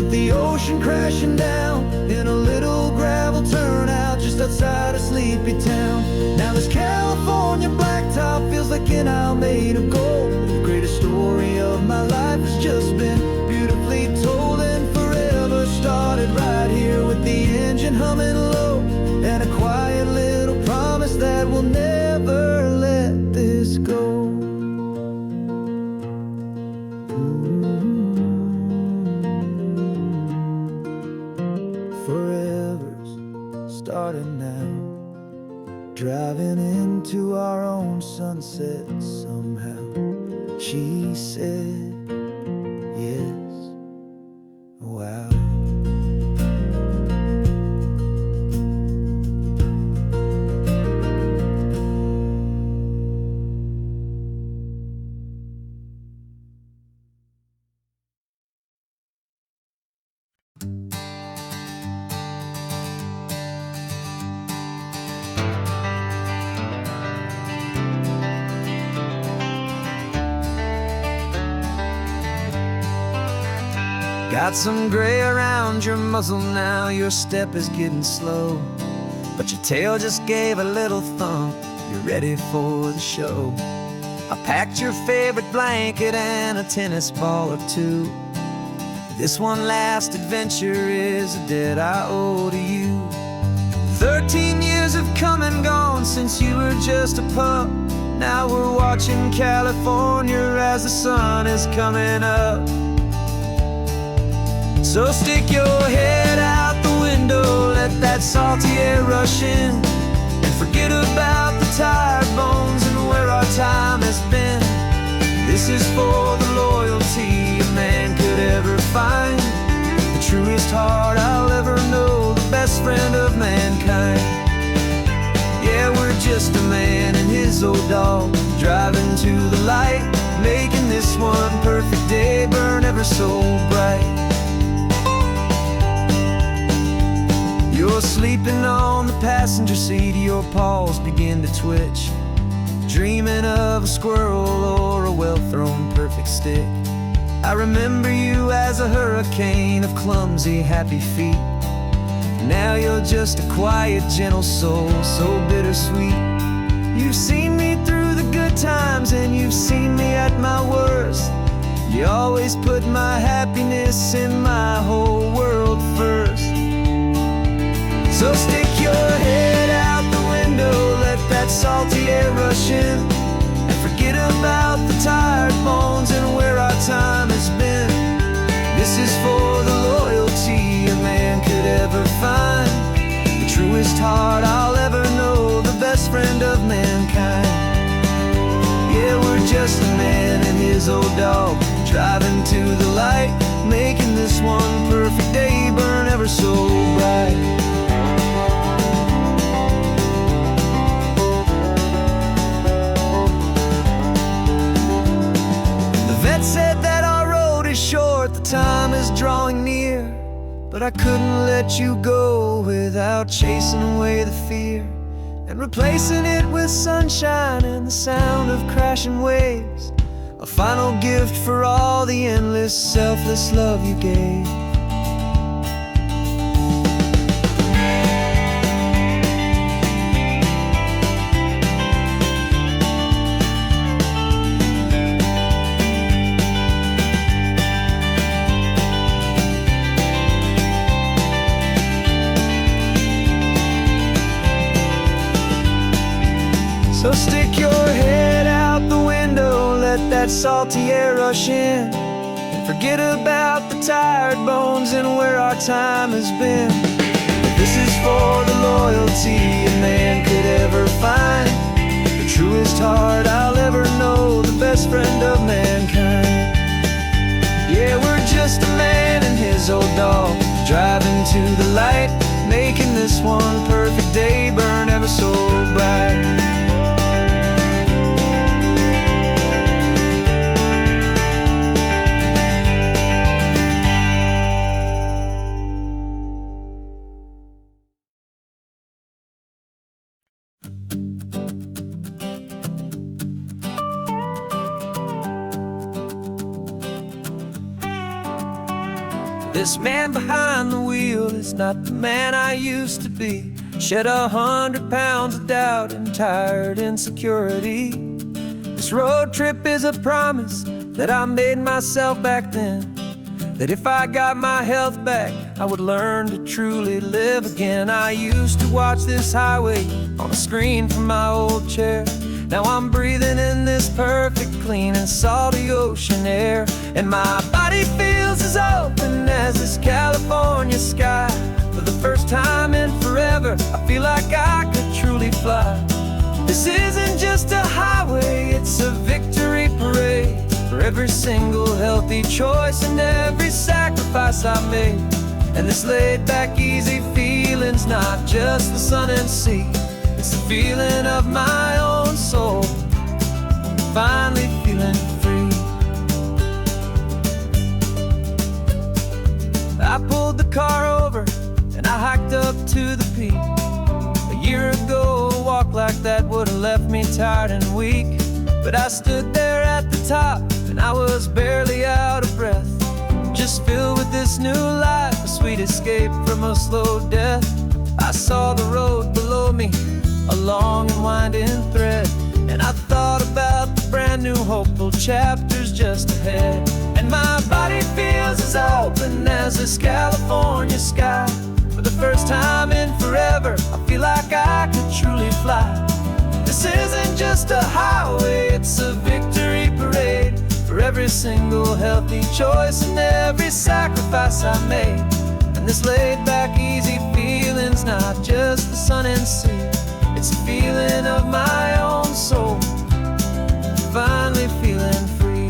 The ocean crashing down, in a little gravel turnout just outside of sleepy town. Now this California blacktop feels like an hour made of gold. The greatest story of my life has just been beautifully told, and forever started right here with the engine humming low, and a quiet little promise that we'll never let this go. Forever's started now, driving into our own sunset somehow. She said yes, wow. Got some gray around your muzzle now, your step is getting slow, but your tail just gave a little thump, you're ready for the show. I packed your favorite blanket and a tennis ball or two. This one last adventure is a debt I owe to you. 13 years have come and gone since you were just a pup. Now we're watching California as the sun is coming up. So stick your head out the window, let that salty air rush in, and forget about the tired bones and where our time has been. This is for the loyalty a man could ever find, the truest heart I'll ever know, the best friend of mankind. Yeah, we're just a man and his old dog, driving to the light, making this one perfect day burn ever so bright. You're sleeping on the passenger seat, your paws begin to twitch, dreaming of a squirrel or a well-thrown perfect stick. I remember you as a hurricane of clumsy, happy feet. Now you're just a quiet, gentle soul, so bittersweet. You've seen me through the good times and you've seen me at my worst. You always put my happiness in my whole world first. So stick your head out the window, let that salty air rush in, and forget about the tired bones and where our time has been. This is for the loyalty a man could ever find, the truest heart I'll ever know, the best friend of mankind. Yeah, we're just a man and his old dog, driving to the light, making this one perfect day burn ever so bright. Said that our road is short, the time is drawing near, but I couldn't let you go without chasing away the fear and replacing it with sunshine and the sound of crashing waves, a final gift for all the endless, selfless love you gave. So stick your head out the window, let that salty air rush in, and forget about the tired bones and where our time has been. This is for the loyalty a man could ever find, the truest heart I'll ever know, the best friend of mankind. Yeah, we're just a man and his old dog, driving to the light, making this one perfect day burn ever so bright. This man behind the wheel is not the man I used to be. Shed 100 pounds of doubt and tired insecurity. This road trip is a promise that I made myself back then, that if I got my health back, I would learn to truly live again. I used to watch this highway on a screen from my old chair. Now I'm breathing in this perfect, clean and salty ocean air, and my body feels as open as this California sky. For the first time in forever, I feel like I could truly fly. This isn't just a highway, it's a victory parade for every single healthy choice and every sacrifice I made. And this laid back, easy feeling's not just the sun and sea, it's the feeling of my own soul, finally feeling free. I pulled the car over and I hiked up to the peak. A year ago, a walk like that would've left me tired and weak, but I stood there at the top and I was barely out of breath, just filled with this new life, a sweet escape from a slow death. I saw the road below me, a long and winding thread, and I thought about the brand new hopeful chapters just ahead. And my body feels as open as this California sky. For the first time in forever, I feel like I could truly fly. This isn't just a highway, it's a victory parade. For every single healthy choice and every sacrifice I made. And this laid back easy feeling's not just the sun and sea, it's a feeling of my own soul, finally feeling free.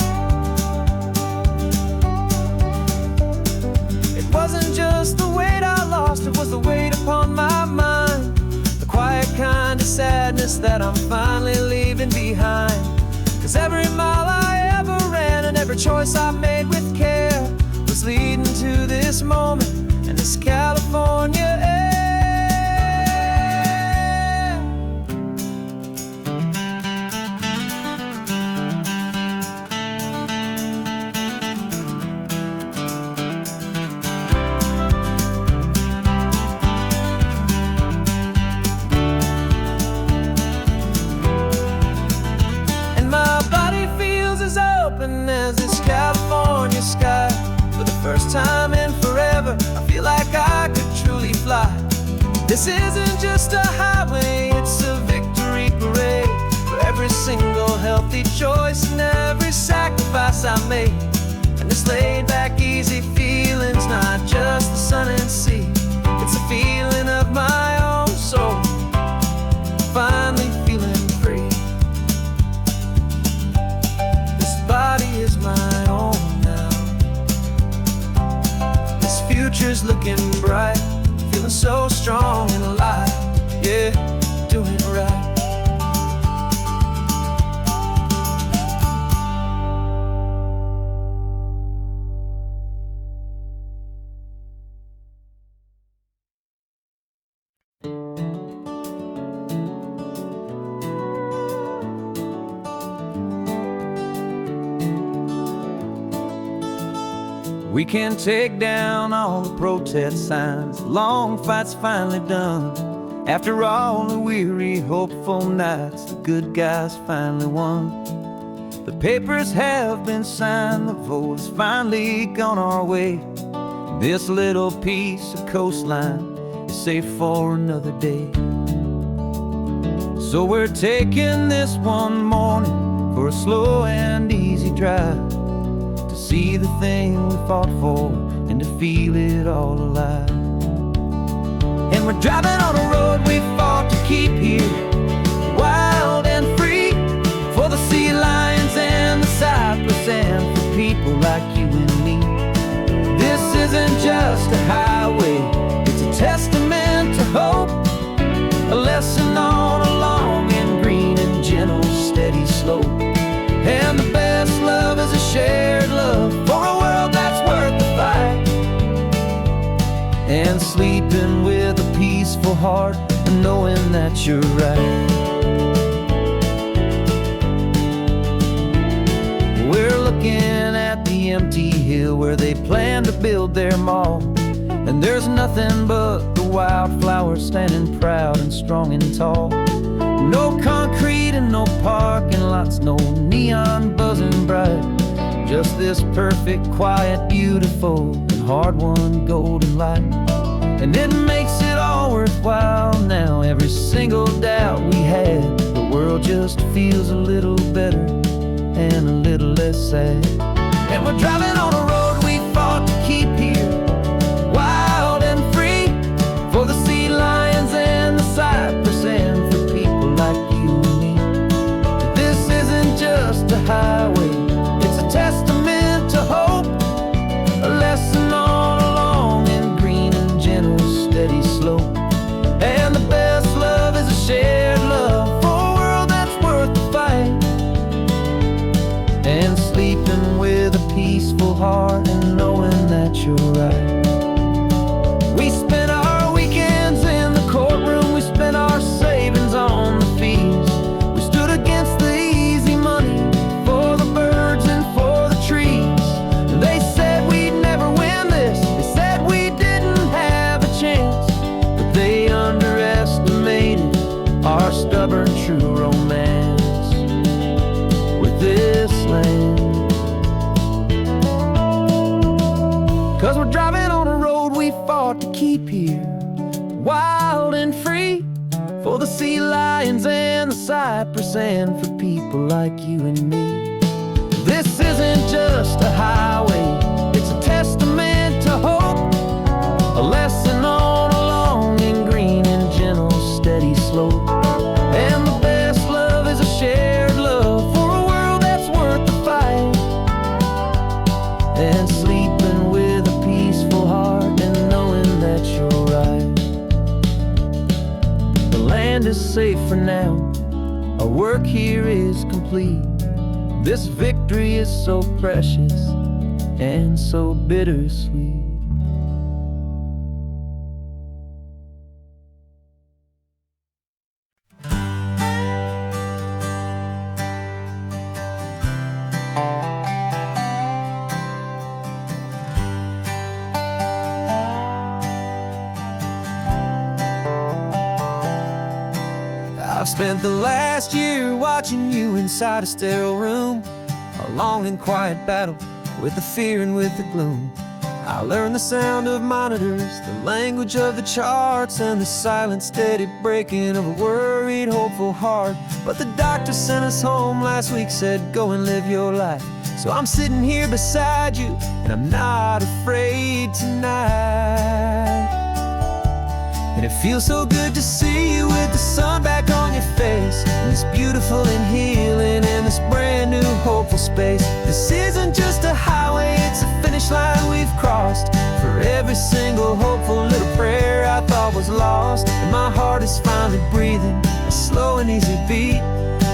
It wasn't just the weight I lost, it was the weight upon my mind. The quiet kind of sadness that I'm finally leaving behind. 'Cause every mile I ever ran and every choice I made with care was leading to this moment and this California air. As this California sky. For the first time in forever, I feel like I could truly fly. This isn't just a highway, it's a victory parade. For every single healthy choice and every sacrifice I made. And this laid back easy feeling's not just the sun and sea, it's a feeling of my own soul, finally feeling free. Body is my own now. This future's looking bright, feeling so strong and alive. Yeah, doing right. We can take down all the protest signs, long fight's finally done. After all the weary, hopeful nights, the good guys finally won. The papers have been signed, the vote's finally gone our way. This little piece of coastline is safe for another day. So we're taking this one morning for a slow and easy drive, to see the thing we fought for and to feel it all alive. And we're driving on a road we fought to keep here, wild and free, for the sea lions and the cypress and for people like you and me. This isn't just a highway, it's a testament to hope, a lesson on a long and green and gentle steady slope. And the best love is a shared love for a world that's worth the fight. And sleeping with a peaceful heart and knowing that you're right. We're looking at the empty hill where they plan to build their mall, and there's nothing but the wildflowers standing proud and strong and tall. No concrete and no parking lots, no neon buzzing bright, just this perfect, quiet, beautiful, and hard-won golden light. And it makes it all worthwhile now, every single doubt we had. The world just feels a little better and a little less sad. And we're driving on a road we fought to keep here, wild and free, for the sea lions and the cypress and for people like you and me. This isn't just a highway, it's a testament to hope, a lesson on a long and green and gentle steady slope. And the best love is a shared love for a world that's worth the fight. And sleeping with a peaceful heart and knowing that you're right. We spent our weekends in the courtroom, we spent our savings on the fees. We stood against the easy money for the birds and for the trees. And they said we'd never win this, they said we didn't have a chance, but they underestimated our stubborn true romance. With disappear. Wild and free, for the sea lions and the cypress, and for people like you and me. This isn't just a highway, it's a testament to hope, a lesson on a long and green and gentle steady slope. And the best love is a shared love for a world that's worth the fight, and sleeping with a peaceful heart and knowing that you're right. The land is safe for now, our work here is complete. This victory is so precious and so bittersweet. I've spent the last year watching you inside a sterile room, a long and quiet battle with the fear and with the gloom. I learned the sound of monitors, the language of the charts, and the silent steady breaking of a worried, hopeful heart. But the doctor sent us home last week, said go and live your life. So I'm sitting here beside you, and I'm not afraid tonight. And it feels so good to see you with the sun back on your face, and this beautiful and healing in this brand new hopeful space. This isn't just a highway, it's a finish line we've crossed. For every single hopeful little prayer I thought was lost, and my heart is finally breathing a slow and easy beat.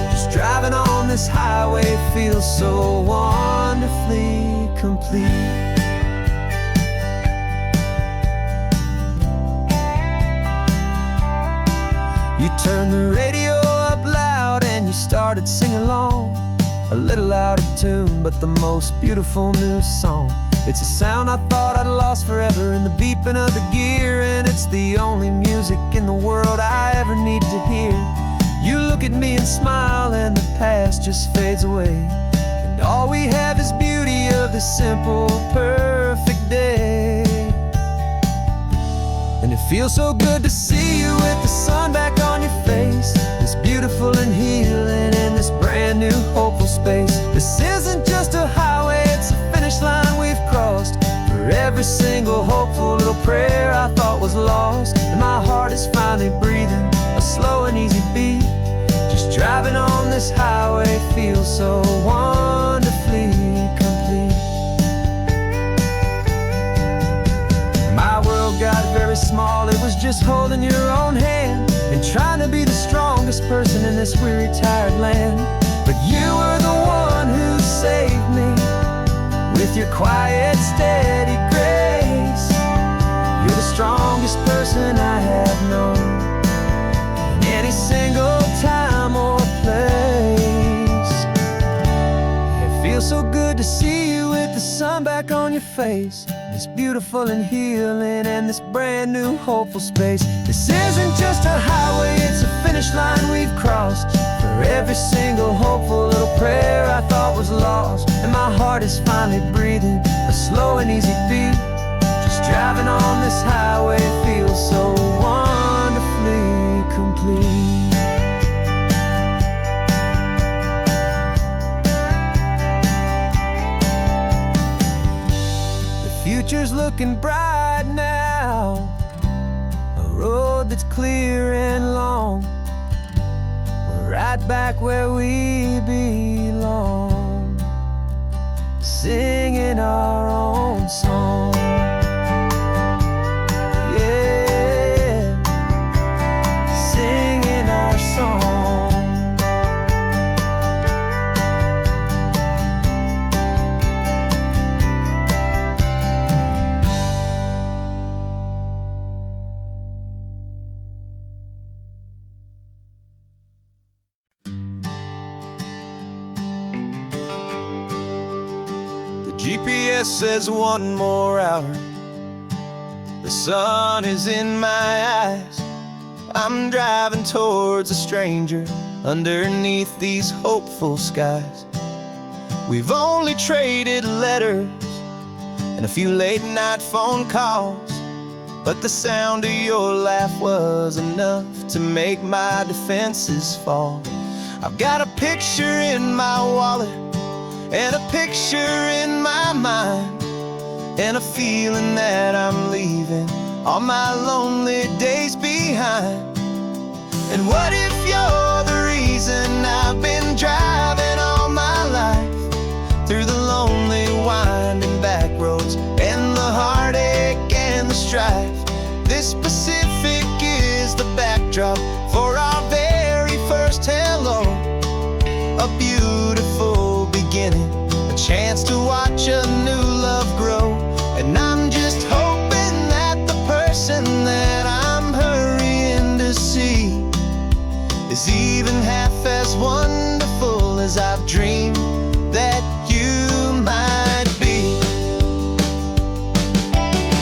Just driving on this highway feels so wonderfully complete. You turned the radio up loud and you started singing along, a little out of tune, but the most beautiful new song. It's a sound I thought I'd lost forever in the beeping of the gear, and it's the only music in the world I ever need to hear. You look at me and smile, and the past just fades away, and all we have is beauty of this simple, perfect day. And it feels so good to see you with the sun back on your face, this beautiful and healing in this brand new hopeful space. This isn't just a highway, it's a finish line we've crossed. For every single hopeful little prayer I thought was lost, and my heart is finally breathing a slow and easy beat. Just driving on this highway feels so wonderfully complete. My world got very small, it was just holding your own hand and trying to be the strongest person in this weary, tired land. But you were the one who saved me with your quiet, steady grace. You're the strongest person I have known in any single time or place. It feels so good to see you with the sun back on your face, this beautiful and healing and this brand new hopeful space. This isn't just a highway, it's a finish line we've crossed. For every single hopeful little prayer I thought was lost, and my heart is finally breathing a slow and easy beat. Just driving on this highway feels so wonderfully complete. Future's looking bright now, a road that's clear and long. We're right back where we belong, singing our own song. Yeah, singing our song. GPS says 1 more hour. The sun is in my eyes. I'm driving towards a stranger underneath these hopeful skies. We've only traded letters and a few late night phone calls, but the sound of your laugh was enough to make my defenses fall. I've got a picture in my wallet and a picture in my mind, and a feeling that I'm leaving all my lonely days behind. And what if you're the reason I've been driving all my life through the lonely winding back roads and the heartache and the strife? This Pacific is the backdrop for our very first hello, a beautiful beginning, a chance to watch a new love grow. And I'm just hoping that the person that I'm hurrying to see is even half as wonderful as I've dreamed that you might be.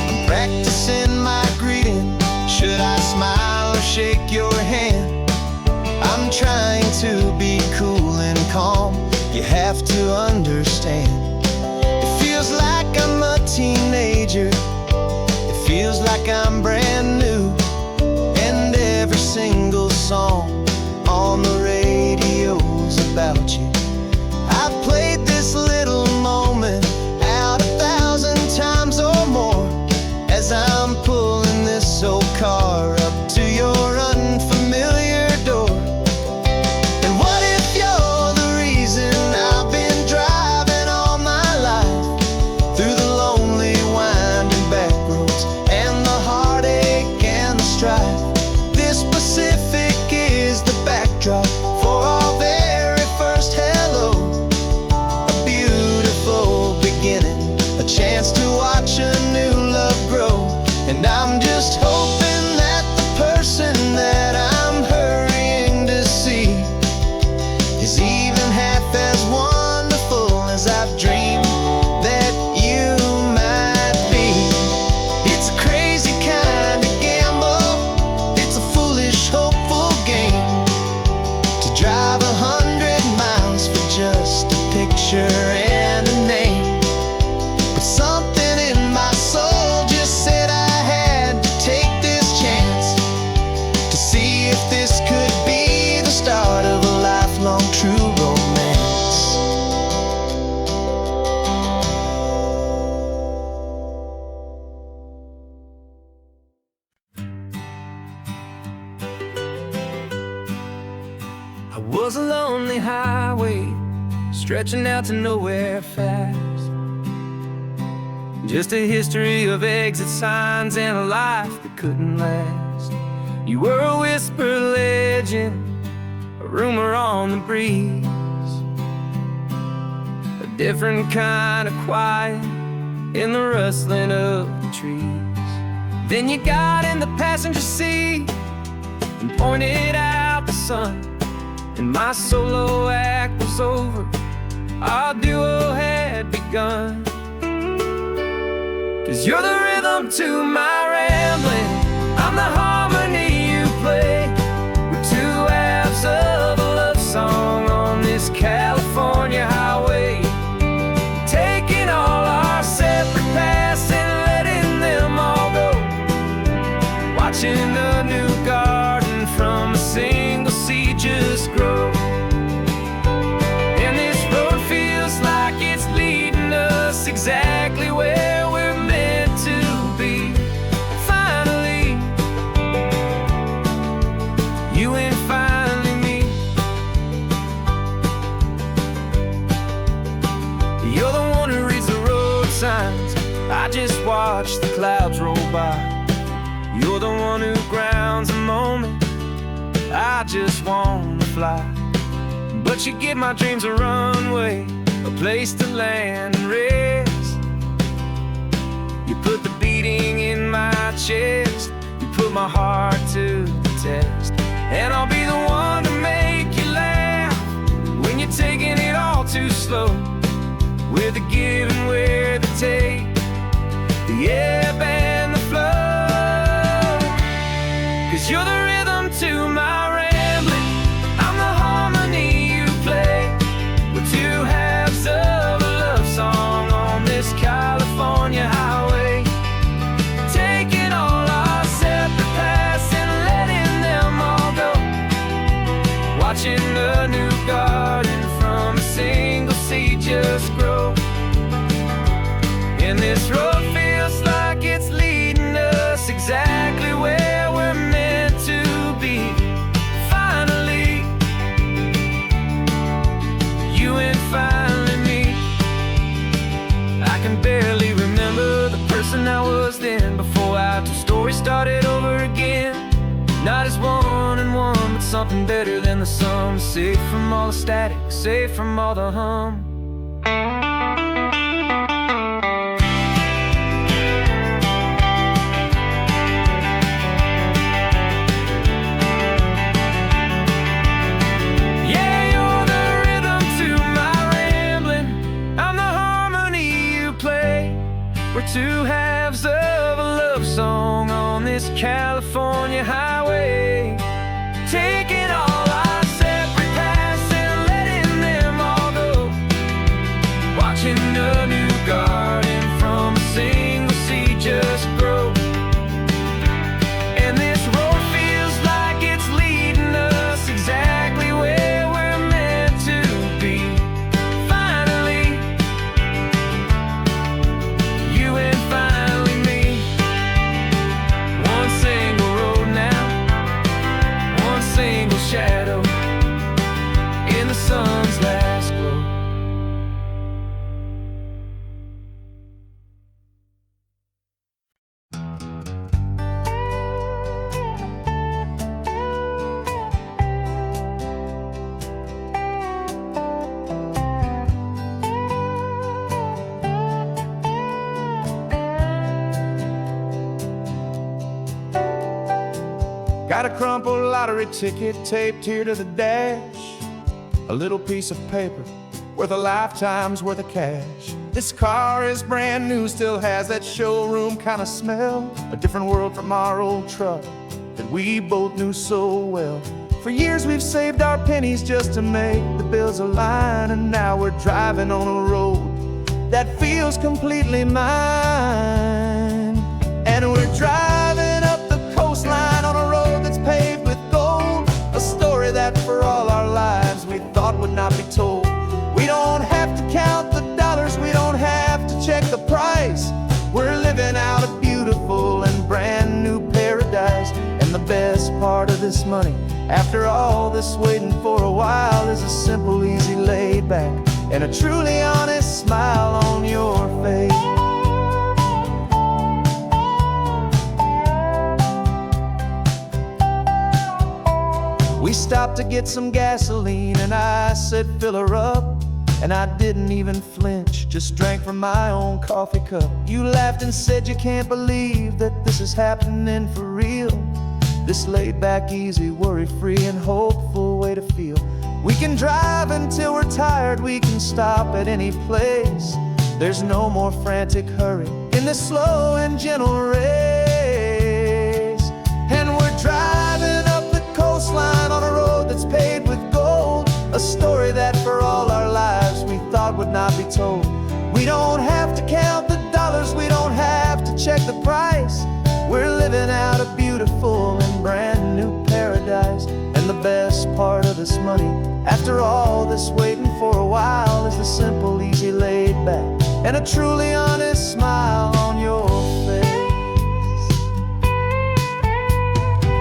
I'm practicing my greeting. Should I smile or shake your hand? I'm trying to be cool and calm. You have to understand. It feels like I'm a teenager. It feels like I'm brand new. And every single song on the radio's about you. I've played this little moment out 1,000 times or more as I'm pulling this old car up to your unfamiliar door. And what if you're the reason I've been driving all my life through the lonely winding back roads and the heartache and the strife? This Pacific is the backdrop for our very first hello, a beautiful beginning, a chance to watch a new love grow. And I'm just hoping that the person that I'm hurrying to see is even half as wonderful as I've dreamed that you might be. It's a crazy kind of gamble, it's a foolish, hopeful game, to drive 100 miles for just a picture and a name. But something in my soul just said I had to take this chance to see if this could be the start of a lifelong true romance. I was a lonely highway stretching out to nowhere fast, just a history of exit signs and a life that couldn't last. You were a whisper legend, a rumor on the breeze, a different kind of quiet in the rustling of the trees. Then you got in the passenger seat and pointed out the sun, and my solo act was over, our duo had begun. 'Cause you're the rhythm to my rambling, I'm the harmony you play. We're two halves of a love song on this California highway, taking all our separate paths and letting them all go, watching a new garden from a single seed just grow. And this road feels like it's leading us exactly where we're meant to be. Finally, you and finally me. You're the one who reads the road signs, I just watch the clouds roll by. You're the one who grounds the moment, I just wanna fly. But you give my dreams a runway, a place to land and rest. You put the beating in my chest, you put my heart to the test. And I'll be the one to make you laugh when you're taking it all too slow. We're the give and we're the take, the ebb and the flow. 'Cause you're the rhythm to my rambling, I'm the harmony you play. We're two halves of a love song on this California highway, taking all our something better than the sum. Safe from all the static, safe from all the hum. We're two halves of a love song on this California highway, taking all our separate paths and letting them all go, watching a new garden from a single seed just grow. And this road feels like it's leading us exactly where we're meant to be. Finally, you and finally me. One single road now, one single shadow in the sun's last glow. Got a crumpled lottery ticket taped here to the dash, a little piece of paper worth a lifetime's worth of cash. This car is brand new, still has that showroom kind of smell, a different world from our old truck that we both knew so well. For years we've saved our pennies just to make the bills align, and now we're driving on a road that feels completely mine. And we're driving up the coastline on a road that's paved with gold, a story that for all our lives we thought would not be told. We don't have to count the dollars, we don't have to check the price. We're living out a beautiful and brand new paradise. And the best part of this money, after all this waiting for a while, is a simple, easy, laid back, and a truly honest smile on your face. We stopped to get some gasoline and I said fill her up, and I didn't even flinch, just drank from my own coffee cup. You laughed and said you can't believe that this is happening for real. This laid back, easy, worry-free and hopeful way to feel. We can drive until we're tired, we can stop at any place. There's no more frantic hurry in this slow and gentle race. And we're driving up the coastline on a road that's paved with gold, a story that for all our lives we thought would not be told. We don't have to count the dollars, we don't have to check the price. We're living out a beautiful and brand new paradise. And the best part of this money, after all this waiting for a while, is the simple, easy, laid back, and a truly honest smile on your face.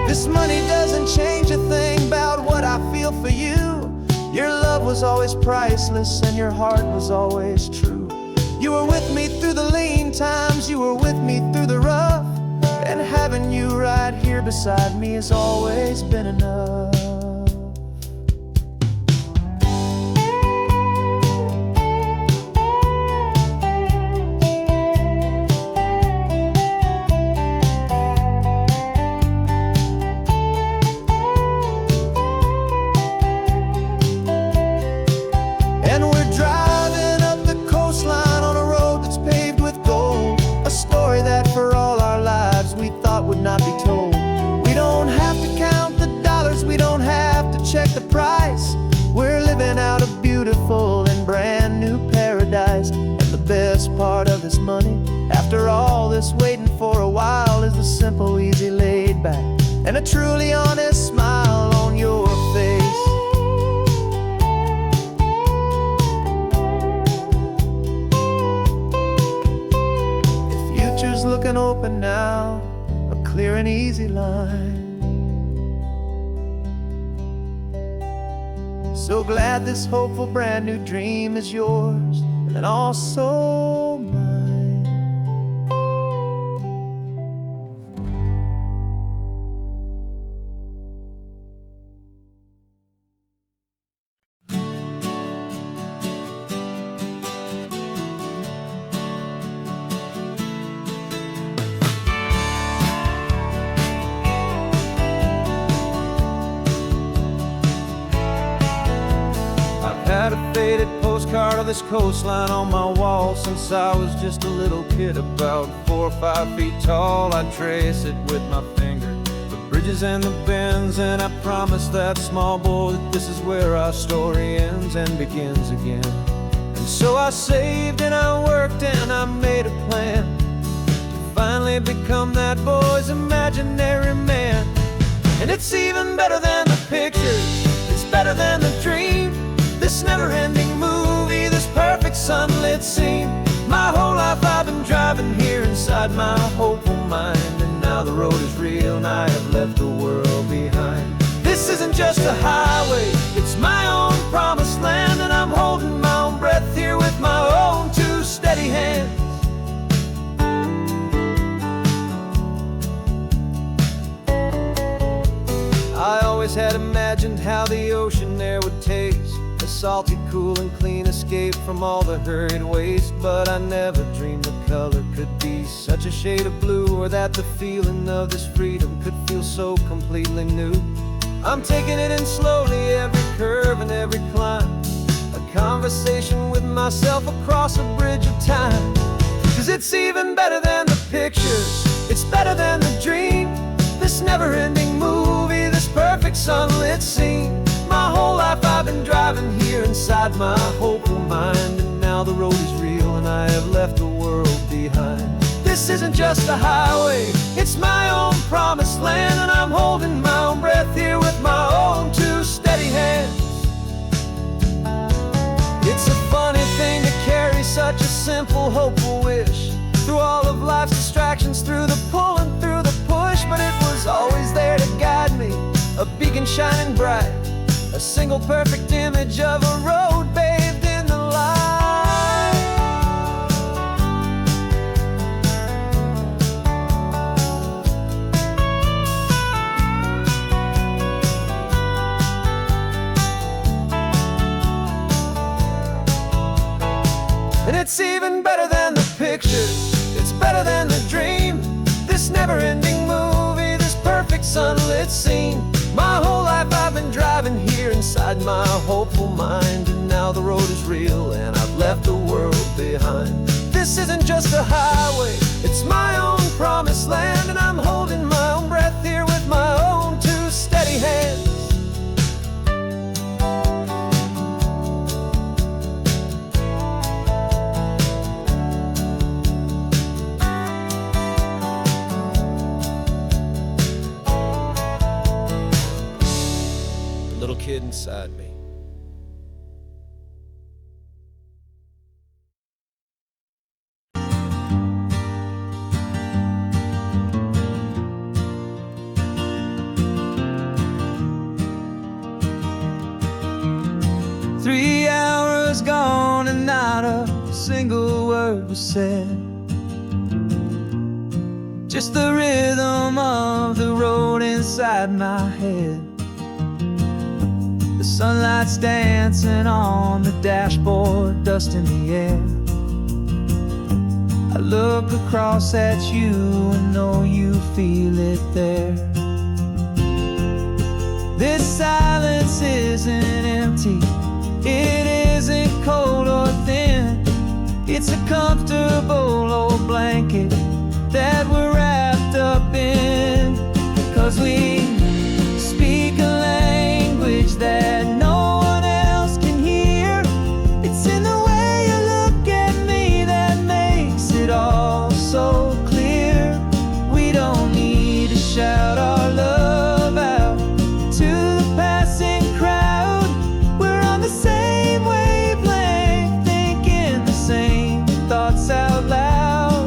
This money doesn't change a thing about what I feel for you. Your love was always priceless and your heart was always true. You were with me through the lean times, you were with me through the rough, and having you right here beside me has always been enough. And we're driving up the coastline on a road that's paved with gold, a story that for all our lives we thought would not be told. We don't have to count the dollars, we don't have to check the price. We're living out a beautiful and brand new paradise. And the best part of this money, after all this waiting for a while, is the simple, easy, laid back, and a truly honest smile on your face. The future's looking open now, a clear and easy line. So glad this hopeful brand new dream is yours and also mine. postcard of this coastline on my wall since I was just a little kid, about 4 or 5 feet tall. I trace it with my finger, the bridges and the bends, and I promise that small boy that this is where our story ends and begins again. And so I saved and I worked and I made a plan to finally become that boy's imaginary man. And it's even better than the pictures, it's better than the dream, this never-ending movie, this perfect sunlit scene. My whole life I've been driving here inside my hopeful mind, and now the road is real and I have left the world behind. This isn't just a highway, it's my own promised land, and I'm holding my own breath here with my own 2 steady hands. I always had imagined how the ocean air would taste, a salty, cool and clean escape from all the hurried waste. But I never dreamed the color could be such a shade of blue, or that the feeling of this freedom could feel so completely new. I'm taking it in slowly, every curve and every climb, a conversation with myself across a bridge of time. 'Cause it's even better than the pictures, it's better than the dream, this never-ending movie, this perfect sunlit scene. My whole life I've been driving here inside my hopeful mind, and now the road is real and I have left the world behind. This isn't just a highway, it's my own promised land, and I'm holding my own breath here with my own 2 steady hands. It's a funny thing to carry such a simple, hopeful wish through all of life's distractions, through the pull and through the push. But it was always there to guide me, a beacon shining bright, a single perfect image of a road bathed in the light. And it's even better than the pictures, it's better than the dream, this never-ending movie, this perfect sunlit scene. My whole life I've been driving here inside my hopeful mind, and now the road is real and I've left the world behind. This isn't just a highway, it's my own promised land, and I'm holding my own breath here with my own 2 steady hands. Little kid inside me. "3 hours gone and not a single word was said, just the rhythm of the road inside my head. The sunlight's dancing on the dashboard, dust in the air. I look across at you and know you feel it there. This silence isn't empty, it isn't cold or thin, it's a comfortable old blanket that we're wrapped up in. 'Cause we speak a language that no one else can hear. It's in the way you look at me that makes it all so clear. We don't need to shout our love out to the passing crowd. We're on the same wavelength, thinking the same thoughts out loud,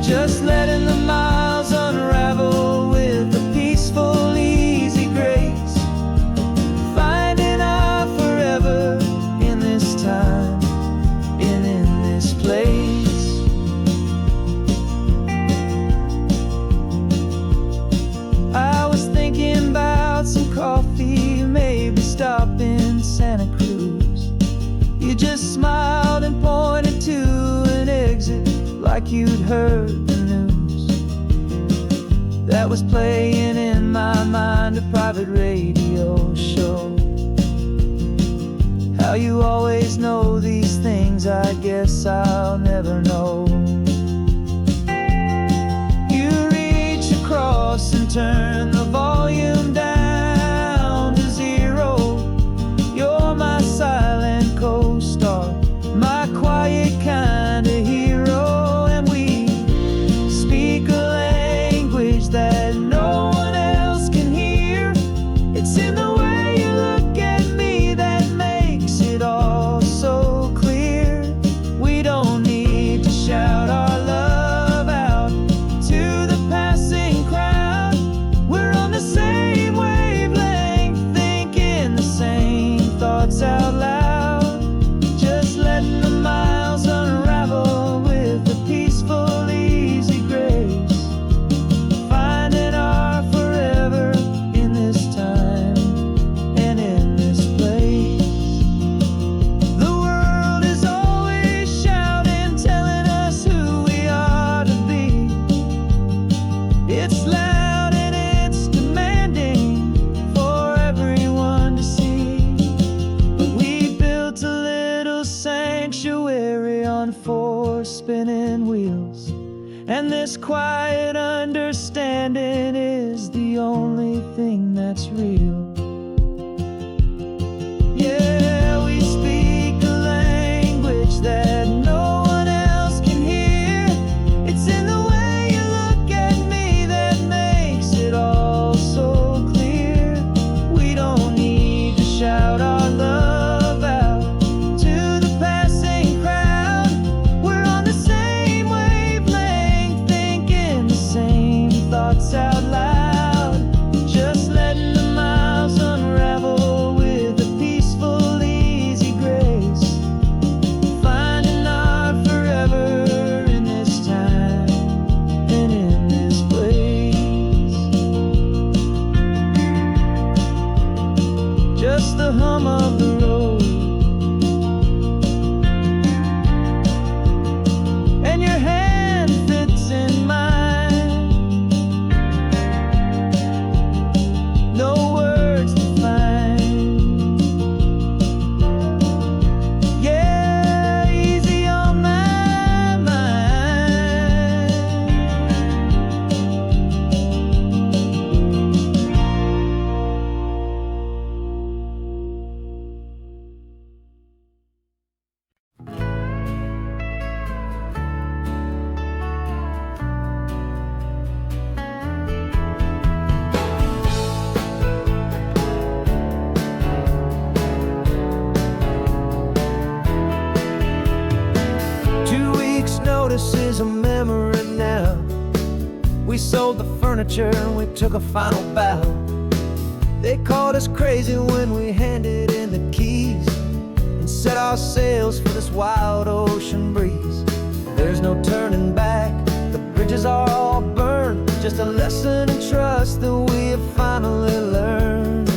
just letting the miles unravel with a peaceful, easy grace, finding our forever in this time and in this place. I was thinking about some coffee, maybe stop in Santa Cruz. You just smiled and pointed to an exit like you'd heard the news. That was playing in my mind, a private radio show. How you always know these things, I guess I'll never know. You reach across and turn the volume down to zero. You're my silent co-star, my quiet kind of hero. And we speak a language that no one else can hear. It's in the way you look at me that makes it all so clear. We don't need to shout our love out to the passing crowd. We're on the same wavelength, thinking the same thoughts out loud. Just letting the miles unravel with a peaceful, easy grace. Finding our forever in this time and in this place. The world is always shouting, telling us who we are to be. It's loud and it's demanding for everyone to see. But we built a little sanctuary on 4 spinning wheels, and this quiet understanding is the only thing that's real. Yeah, we speak a language that no one else can hear. It's in the way you look at me that makes it all so clear. We don't need to shout our love out to the passing crowd. We're on the same wavelength, thinking the same thoughts out loud. Just letting the miles unravel with a peaceful, easy grace. Finding our forever in this time and in this place. Just the hum of the road and your hand fits in mine. No words to find. Yeah, easy on my mind. Notice is a memory now. We sold the furniture and we took a final bow. They called us crazy when we handed in the keys and set our sails for this wild ocean breeze. There's no turning back, the bridges are all burned. Just a lesson in trust that we have finally learned.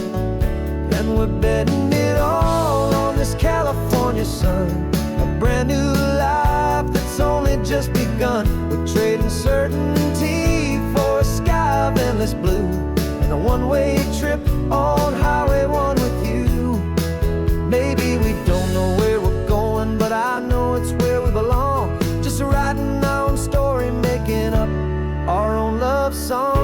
And we're betting it all on this California sun, a brand new life that's only just begun. We're trading certainty for a sky of endless blue and a one-way trip on Highway 1 with you. Maybe we don't know where we're going, but I know it's where we belong. Just writing our own story, making up our own love song.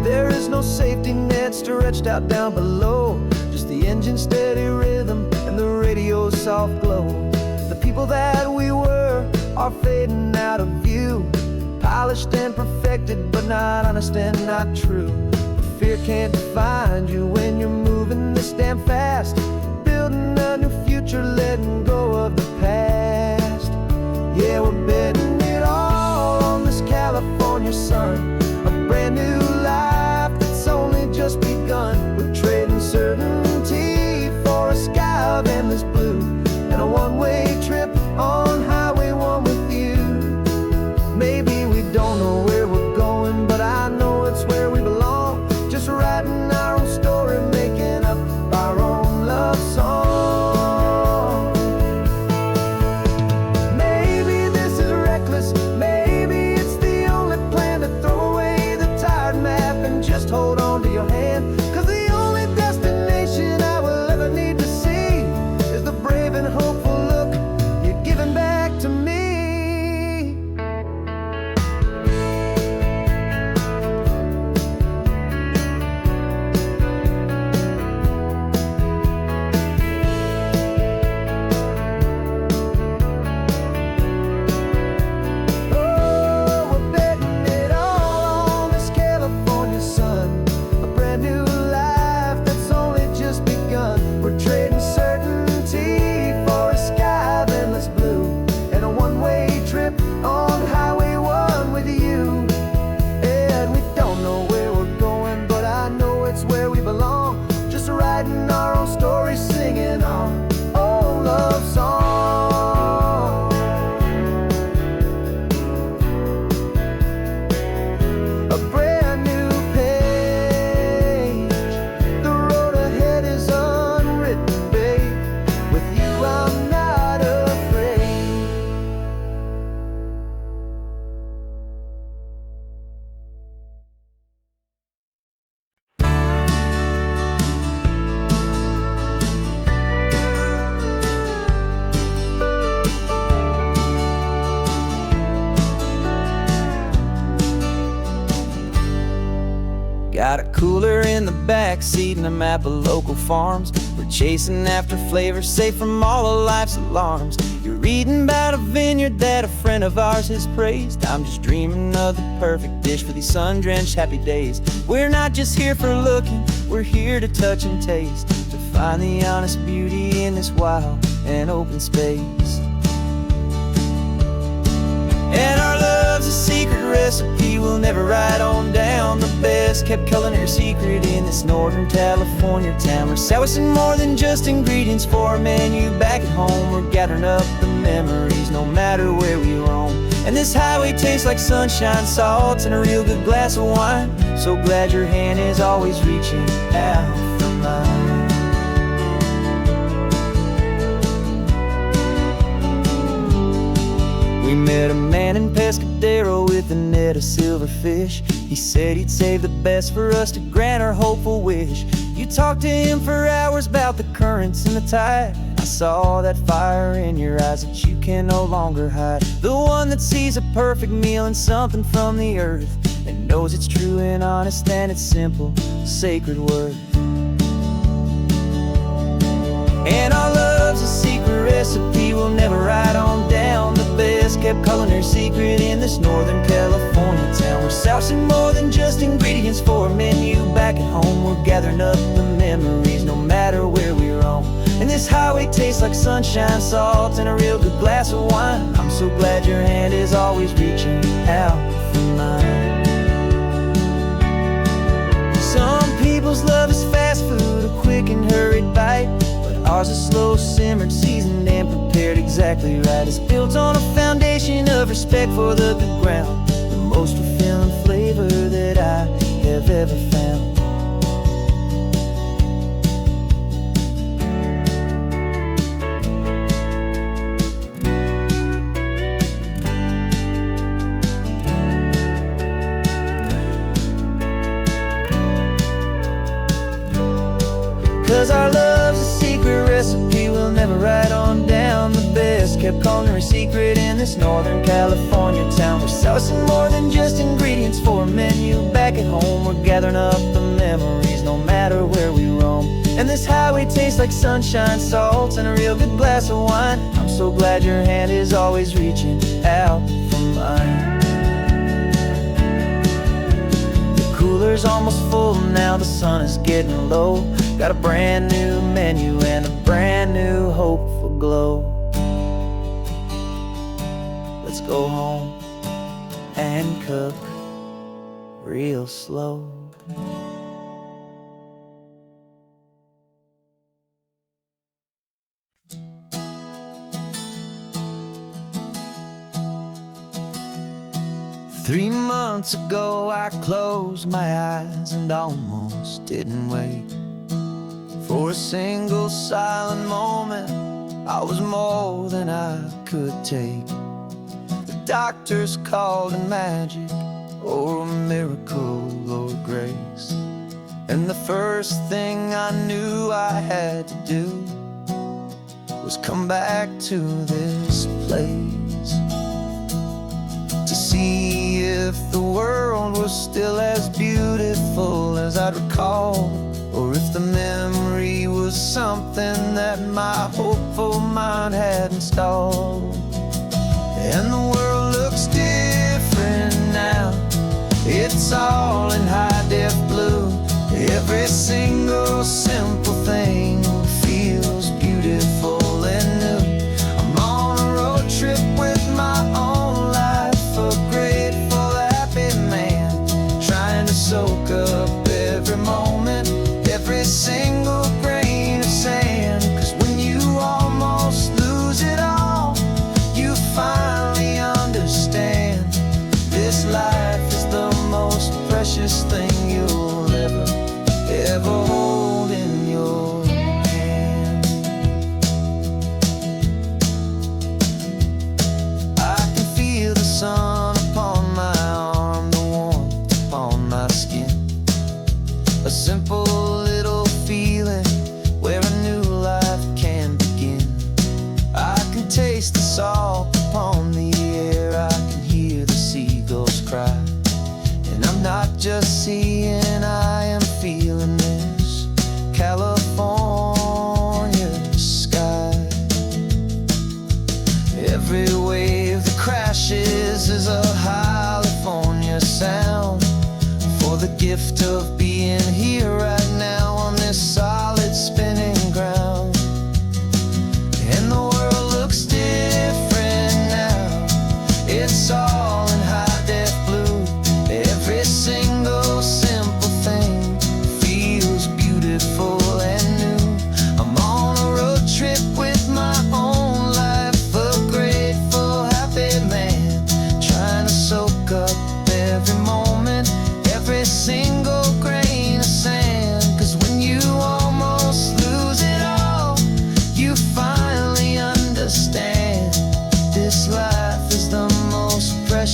There is no safety net stretched out down below, just the engine's steady rhythm and the radio's soft glow. The people that we were are fading out of view, polished and perfected, but not honest and not true. Fear can't define you when you're moving this damn fast, building a new future, letting go of the past. Yeah, we're betting it all on this California sun, a brand new life that's only just begun. We're trading certainty for a sky of endless blue and a one-way trip on Highway 1 with you. Maybe we don't know where we're going, but I know it's where we belong. Just writing our own story, writing our own stories, singing our own love song. A brand new page, the road ahead is unwritten, babe. With you I'm not afraid. Got a cooler in the back seat and a map of local farms. We're chasing after flavors safe from all of life's alarms. You're reading about a vineyard that a friend of ours has praised. I'm just dreaming of the perfect dish for these sun-drenched happy days. We're not just here for looking, we're here to touch and taste, to find the honest beauty in this wild and open space. And our love's a secret recipe we'll never write on down. The best kept culinary secret in this Northern California town. We're selling more than just ingredients for a menu back at home. We're gathering up the memories no matter where we roam. And this highway tastes like sunshine, salt, and a real good glass of wine. So glad your hand is always reaching out for mine. We met a man in Pescadero with a net of silverfish. He said he'd save the best for us to grant our hopeful wish. You talked to him for hours about the currents and the tide. I saw that fire in your eyes that you can no longer hide. The one that sees a perfect meal in something from the earth, and knows it's true and honest and it's simple, sacred worth. And our love's a secret recipe we'll never write on down. The best kept culinary secret in this Northern California town. We're sourcing more than just ingredients for a menu back at home. We're gathering up the memories no matter where we roam. And this highway tastes like sunshine, salt, and a real good glass of wine. I'm so glad your hand is always reaching out for mine. Some people's love is fast food, a quick and hurried bite. Ours is slow simmered, seasoned and prepared exactly right. It's built on a foundation of respect for the good ground, the most fulfilling flavor that I have ever found. 'Cause our love's a secret recipe we'll never write on down. The best kept culinary secret in this Northern California town. We're sourcing more than just ingredients for a menu back at home. We're gathering up the memories no matter where we roam. And this highway tastes like sunshine, salt, and a real good glass of wine. I'm so glad your hand is always reaching out for mine. Cooler's almost full now, the sun is getting low. Got a brand new menu and a brand new hopeful glow. Let's go home and cook real slow. 3 months ago I closed my eyes and almost didn't wake. For a single silent moment I was more than I could take. The doctors called it magic or a miracle or grace. And the first thing I knew I had to do was come back to this place, to see if the world was still as beautiful as I'd recall, or if the memory was something that my hopeful mind had installed. And the world looks different now, it's all in high-def blue. Every single simple thing feels beautiful and new. I'm on a road trip with my own life, a grateful, happy man, trying to soak up every moment, every single breath.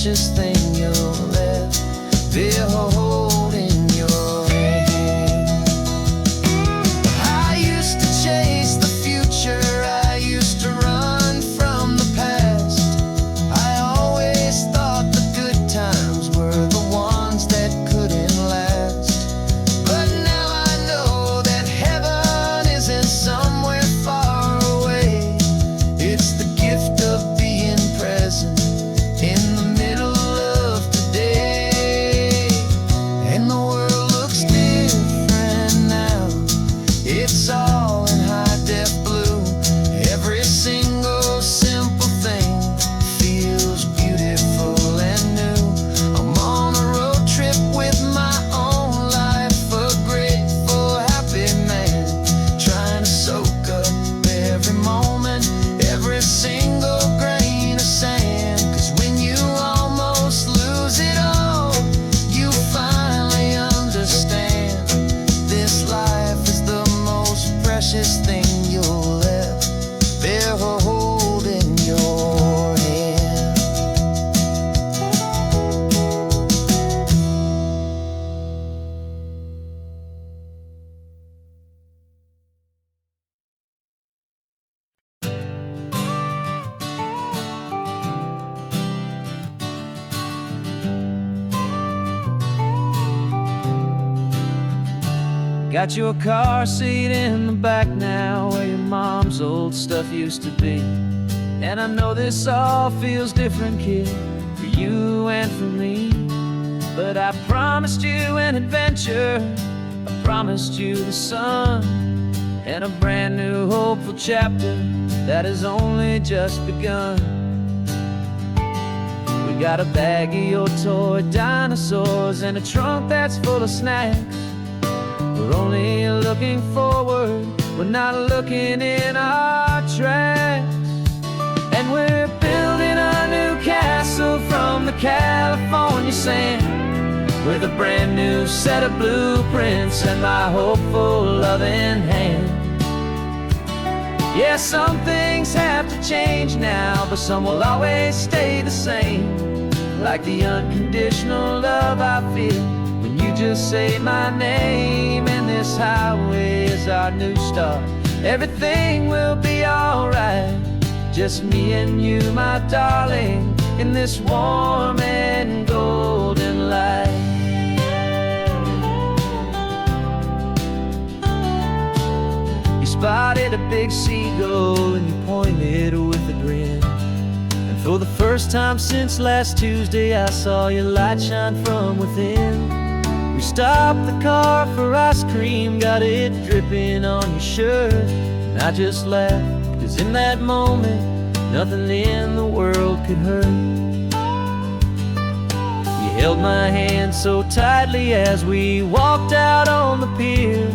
precious thing you'll ever behold in your hand. I used to chase the future, I used to run from the past. I always thought the good times were the ones that couldn't last. But now I know that heaven isn't somewhere far away. It's the gift of being present in the middle of today. And the world looks different now. It's all in high-def blue. Every single simple thing feels beautiful and new. I'm on a road trip with my own life, a grateful, happy man, trying to soak up every moment, every single grain of sand. 'Cause when you almost lose it all, you finally understand this life is the most precious thing you'll ever hold in your hand. Got your car seat in the back now, where your mom's old stuff used to be. And I know this all feels different, kid, for you and for me. But I promised you an adventure, I promised you the sun, and a brand new hopeful chapter that has only just begun. We got a bag of your toy dinosaurs and a trunk that's full of snacks. We're only looking forward, we're not looking in our tracks. And we're building a new castle from the California sand, with a brand new set of blueprints and my hopeful loving hand. Yeah, some things have to change now, but some will always stay the same. Like the unconditional love I feel when you just say my name. And this highway is our new start. Everything will be alright, just me and you, my darling, in this warm and golden light. You spotted a big seagull and you pointed with a grin. And for the first time since last Tuesday, I saw your light shine from within. We stopped the car for ice cream, got it dripping on your shirt. And I just laughed, 'cause in that moment, nothing in the world could hurt. You held my hand so tightly as we walked out on the pier,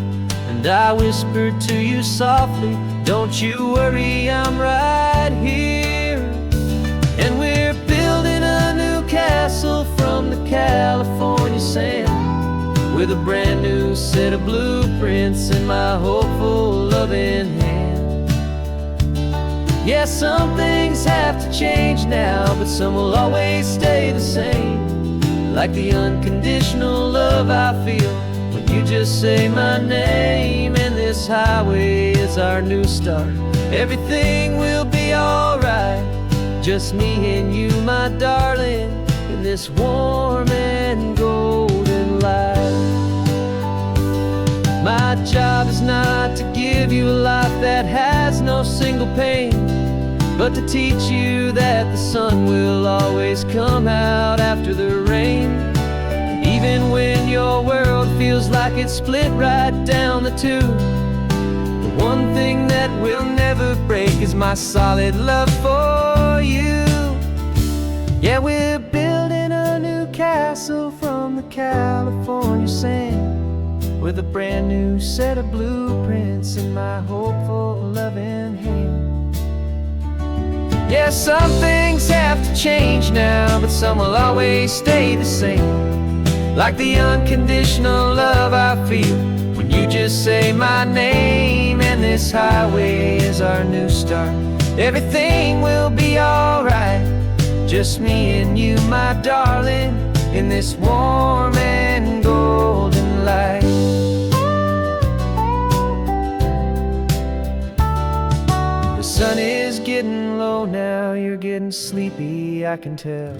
and I whispered to you softly, don't you worry, I'm right here. And we're building a new castle from the California sand, with a brand new set of blueprints in my hopeful loving hand. Yeah, some things have to change now, but some will always stay the same. Like the unconditional love I feel when you just say my name. And this highway is our new start. Everything will be alright, just me and you, my darling, in this warm and golden light. My job is not to give you a life that has no single pain, but to teach you that the sun will always come out after the rain. Even when your world feels like it's split right down the two, the one thing that will never break is my solid love for you. Yeah, we're building a new castle from the California sand, with a brand new set of blueprints in my hopeful loving hand. Yeah, some things have to change now, but some will always stay the same. Like the unconditional love I feel when you just say my name. And this highway is our new start. Everything will be alright, Just me and you, my darling, in this warm and golden light. The sun is getting low now, you're getting sleepy, I can tell.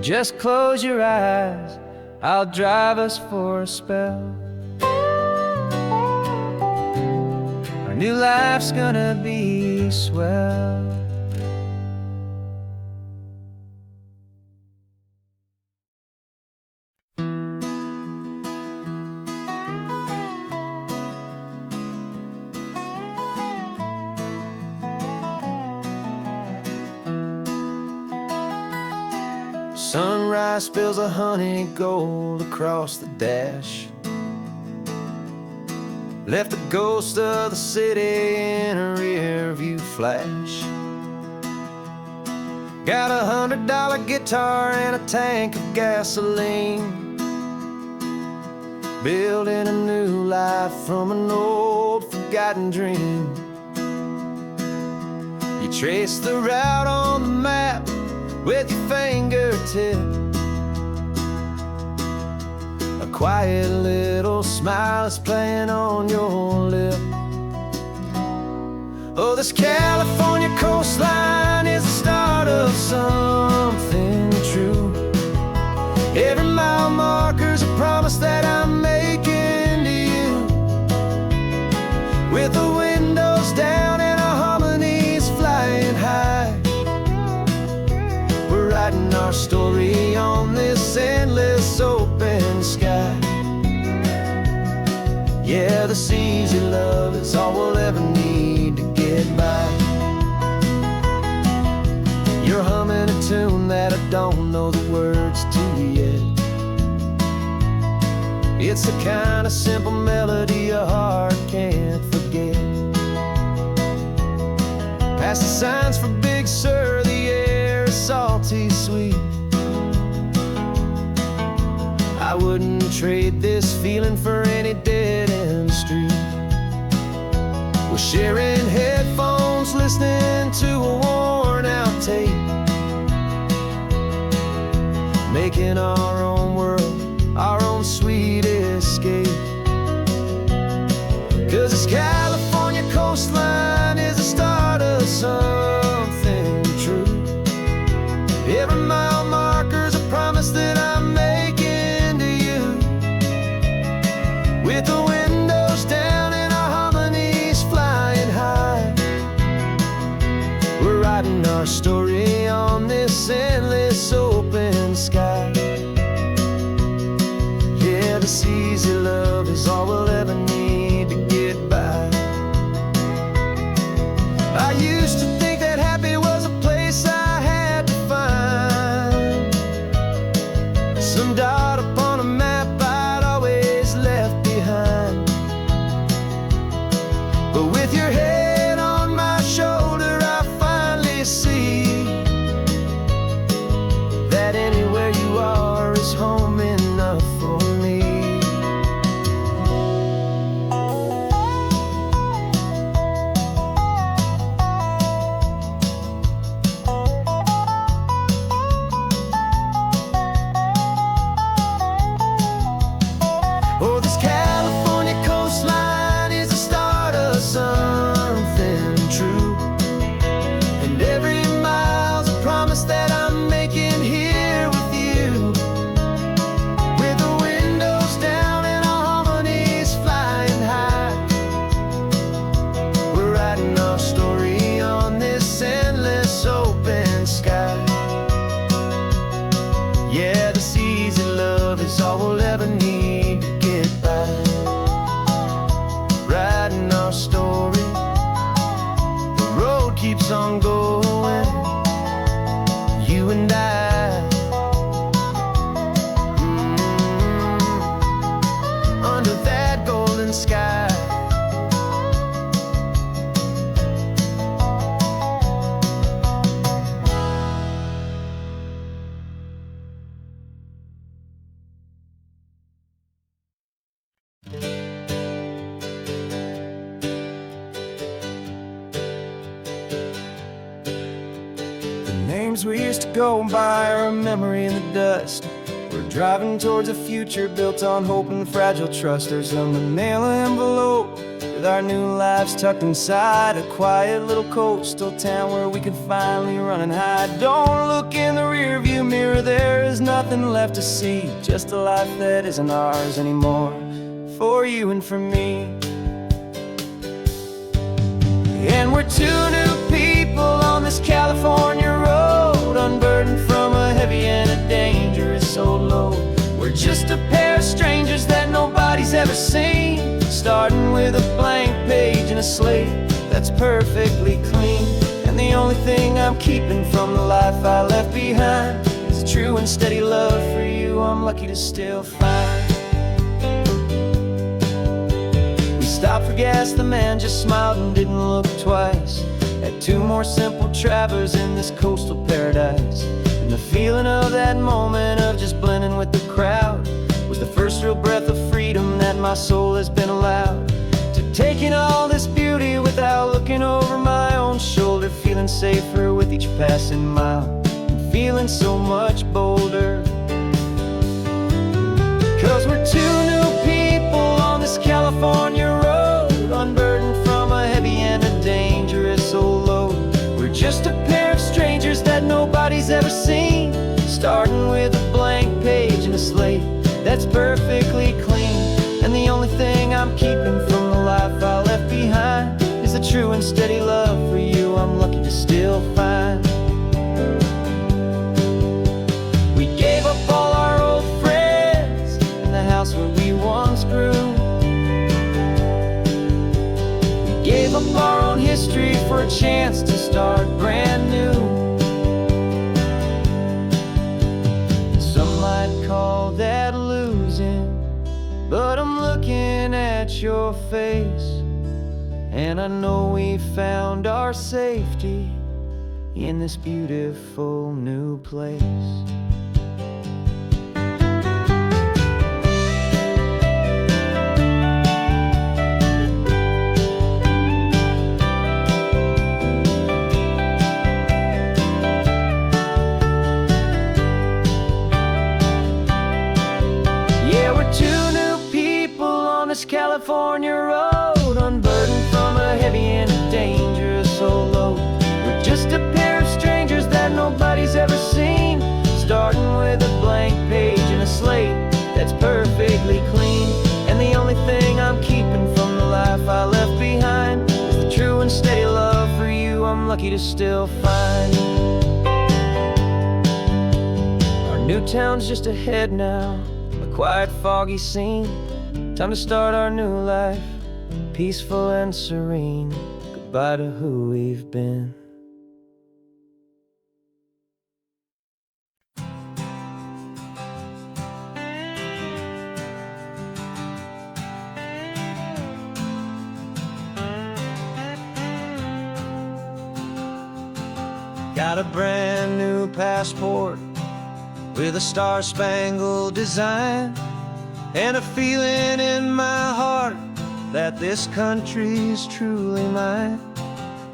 Just close your eyes, I'll drive us for a spell. Our new life's gonna be swell. Sunrise spills a honey gold across the dash. Left the ghost of the city in a rear view flash. Got a $100 guitar and a tank of gasoline, building a new life from an old forgotten dream. You trace the route on the map with your fingertip, a quiet little smile is playing on your lip. Oh, this California coastline is the start of something true. Every mile marker's a promise that I'm making to you. With the windows down and our harmonies flying high, we're writing our story on this endless open sky. Yeah, this easy love is all we'll ever need to get by. You're humming a tune that I don't know the words to yet. It's the kind of simple melody your heart can't forget. Past the signs for Big Sur, the air is salty sweet. I wouldn't trade this feeling for any dead-end street. We're sharing headphones, listening to a worn-out tape, making our own world, our own sweet escape. 'Cause this California coastline is the start of something true. Every mile marker's a promise that I'm making to you. With the windows down and our harmonies flying high, we're writing our story on this endless open sky. Yeah, this easy love is all we'll ever need to get by. I used to think that happy was a place I had to find, some dot upon a map I'd always left behind. But with your head on my shoulder, I finally see that anywhere you are is home enough for me. Oh, this California coastline is the start of something dreams we used to go by are a memory in the dust. We're driving towards a future built on hope and fragile trust. There's a manila envelope with our new lives tucked inside, a quiet little coastal town where we can finally run and hide. Don't look in the rearview mirror, there is nothing left to see, just a life that isn't ours anymore, for you and for me. And we're two new people on this California road, unburdened from a heavy and a dangerous old load. We're just a pair of strangers that nobody's ever seen, starting with a blank page and a slate that's perfectly clean. And the only thing I'm keeping from the life I left behind is a true and steady love for you I'm lucky to still find. Stopped for gas, the man just smiled and didn't look twice. Had two more simple travelers in this coastal paradise. And the feeling of that moment of just blending with the crowd was the first real breath of freedom that my soul has been allowed to take in all this beauty without looking over my own shoulder, feeling safer with each passing mile and feeling so much bolder. 'Cause we're two new people on this California road, unburdened from a heavy and a dangerous old load. We're just a pair of strangers that nobody's ever seen, starting with a blank page and a slate that's perfectly clean. And the only thing I'm keeping from the life I left behind is a true and steady love for you I'm lucky to still find. We gave up all our old friends and the house where we once grew. Gave up our own history for a chance to start brand new. Some might call that losing, but I'm looking at your face, and I know we found our safety in this beautiful new place. California road, unburdened from a heavy and a dangerous old load. We're just a pair of strangers that nobody's ever seen, starting with a blank page and a slate that's perfectly clean. And the only thing I'm keeping from the life I left behind is the true and steady love for you I'm lucky to still find. Our new town's just ahead now, a quiet foggy scene. Time to start our new life, peaceful and serene. Goodbye to who we've been. Got a brand new passport with a star-spangled design, and a feeling in my heart that this country's truly mine.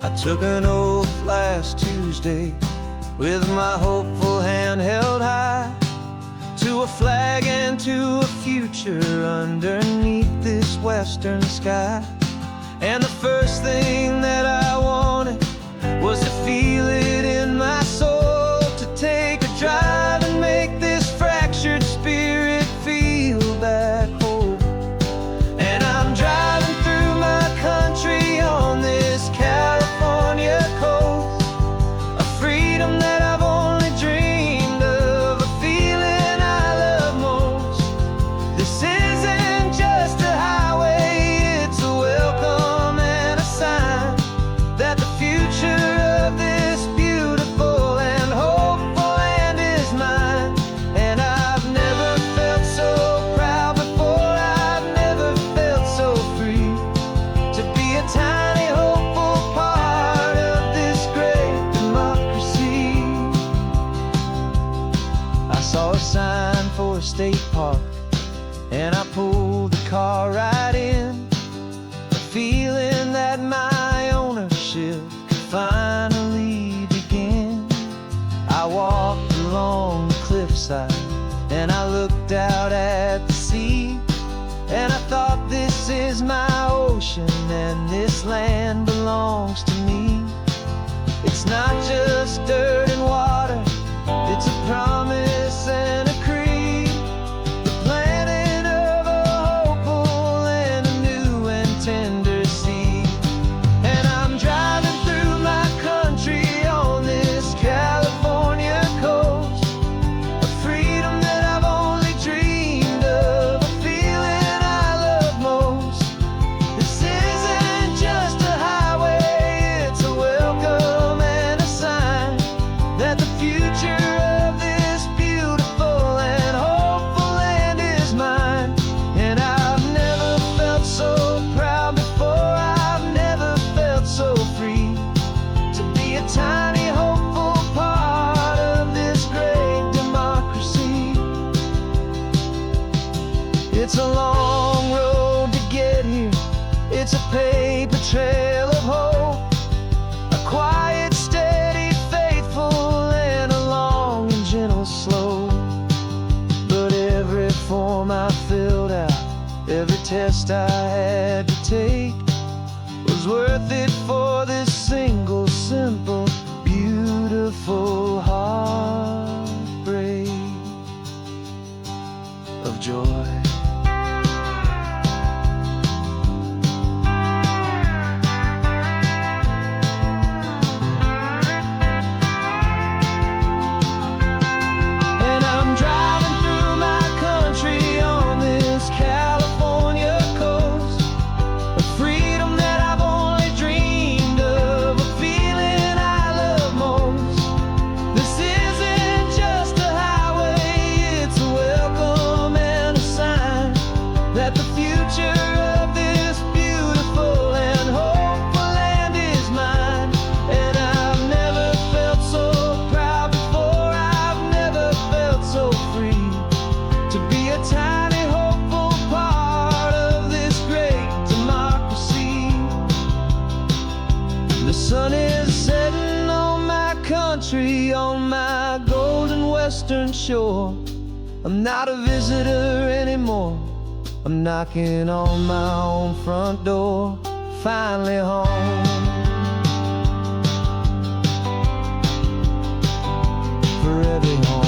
I took an oath last Tuesday with my hopeful hand held high, to a flag and to a future underneath this western sky. And the first thing that I wanted was to feel it in my soul, to take a drive and make this fractured spirit feel back home. And I'm driving through my country on this California coast, a freedom that I've only dreamed of, a feeling I love most. This isn't just a highway, it's a welcome and a sign is my ocean, and this land belongs to me. It's not just dirt and water, it's a promise and a creed, the planting of a hopeful and a new and tender seed. And I'm driving through my country on this California coast, a freedom that I've only dreamed of, a feeling I love most. This isn't just a highway, it's a welcome and a sign that the future of this beautiful and hopeful land is mine. And I've never felt so proud before, I've never felt so free to be a tiny hopeful part of this great democracy. It's a long road to get here, it's a paper trail of hope, a quiet, steady, faithful, and a long and gentle slope. But every form I filled out, every test I had to take, was worth it for this single, simple, beautiful heartbreak of joy. And I'm driving through my country on this California coast, a freedom that I've only dreamed of, a feeling I love most. This isn't just a highway, it's a welcome and a sign that the future of this beautiful and hopeful land is mine. And I've never felt so proud before, I've never felt so free to be a tiny hopeful part of this great democracy. The sun is setting on my country, on my golden western shore. I'm not a visitor anymore, I'm knocking on my own front door, finally home. Forever home.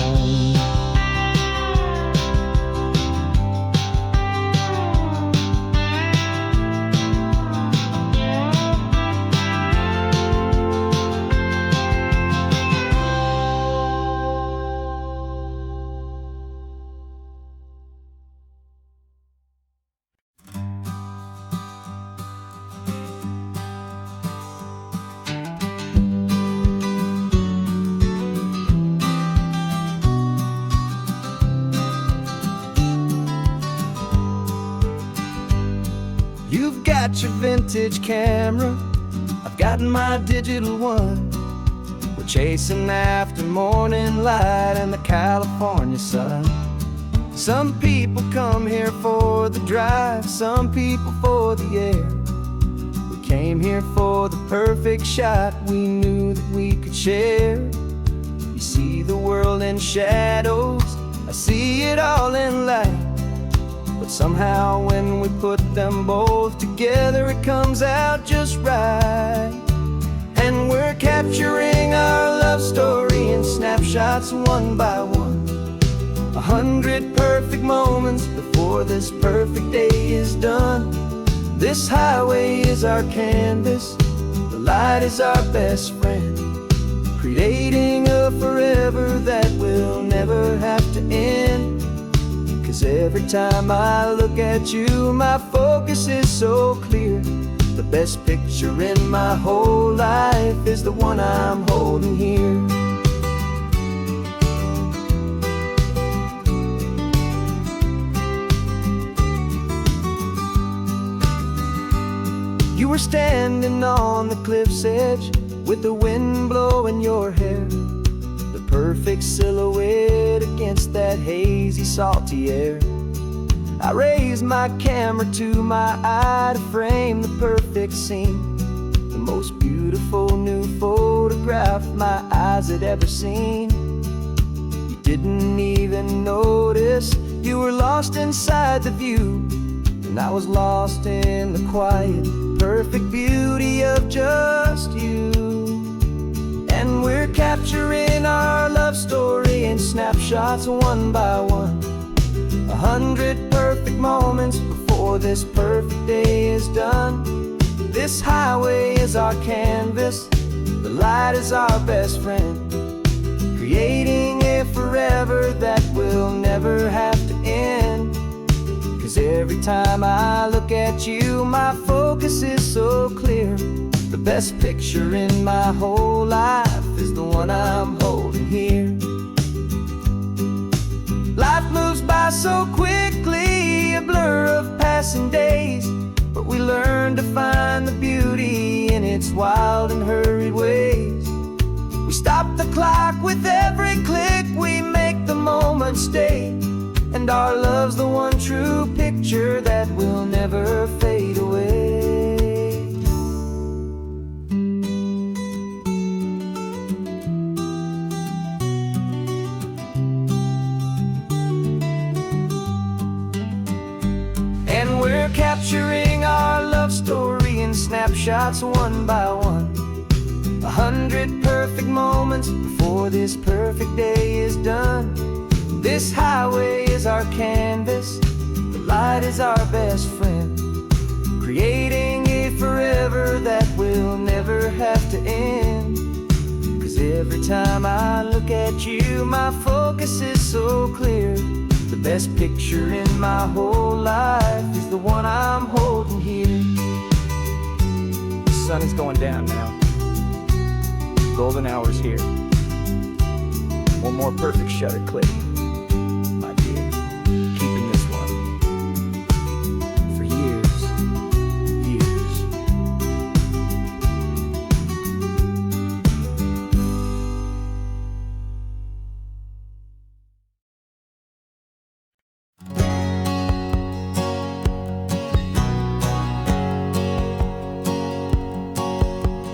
You've got your vintage camera, I've got my digital one. We're chasing after morning light and the California sun. Some people come here for the drive, some people for the air. We came here for the perfect shot, we knew that we could share. You see the world in shadows, I see it all in light. But somehow when we put them both together, it comes out just right. And we're capturing our love story in snapshots one by one. 100 perfect moments before this perfect day is done. This highway is our canvas, the light is our best friend, creating a forever that will never have to end. 'Cause every time I look at you, my focus is so clear. The best picture in my whole life is the one I'm holding here. You were standing on the cliff's edge with the wind blowing your hair, the perfect silhouette against that hazy, salty air. I raised my camera to my eye to frame the perfect scene, the most beautiful new photograph my eyes had ever seen. You didn't even notice, you were lost inside the view, and I was lost in the quiet, perfect beauty of just you. And we're capturing our love story in snapshots one by one. 100 perfect moments before this perfect day is done. This highway is our canvas, the light is our best friend, creating a forever that will never have to end. 'Cause every time I look at you, my focus is so clear. The best picture in my whole life is the one I'm holding here. Life moves by so quickly, a blur of passing days, but we learn to find the beauty in its wild and hurried ways. We stop the clock with every click, we make the moment stay, and our love's the one true picture that will never fade away. And we're capturing our love story in snapshots one by one. 100 perfect moments before this perfect day is done. This highway is our canvas, the light is our best friend, creating a forever that will never have to end. 'Cause every time I look at you, my focus is so clear. The best picture in my whole life is the one I'm holding here. The sun is going down now. Golden hour's here. One more perfect shutter click, my dear. Keeping this one for years, years.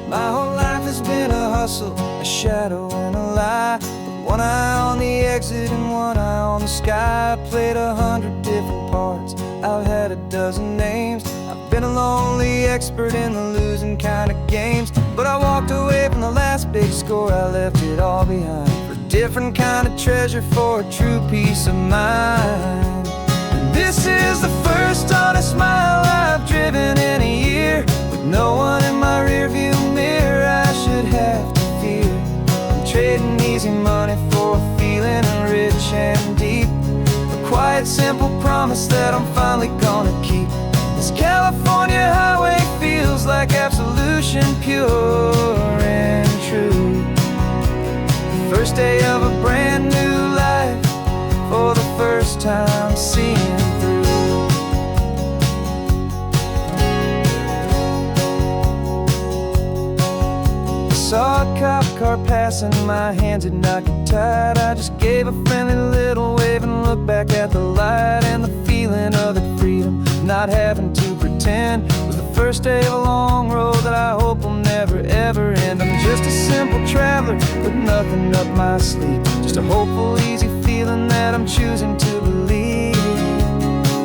My whole life has been a hustle, a shadow and a lie, with one eye on the exit and one eye on the sky. I played 100 different parts, I've had a dozen names. I've been a lonely expert in the losing kind of games, but I walked away from the last big score, I left it all behind for a different kind of treasure, for a true peace of mind. And this is the first honest mile I've driven in a year, with no one in my rearview mirror I should have to fear. I'm trading easy money for a feeling rich and deep, a quiet simple promise that I'm finally gonna keep. This California highway feels like absolution, pure and true. The first day of a brand new life, for the first time seeing through. Saw a cop car passing, my hands had not got tied. I just gave a friendly little wave and looked back at the light, and the feeling of the freedom, not having to pretend, was the first day of a long road that I hope will never ever end. I'm just a simple traveler with nothing up my sleeve, just a hopeful easy feeling that I'm choosing to believe.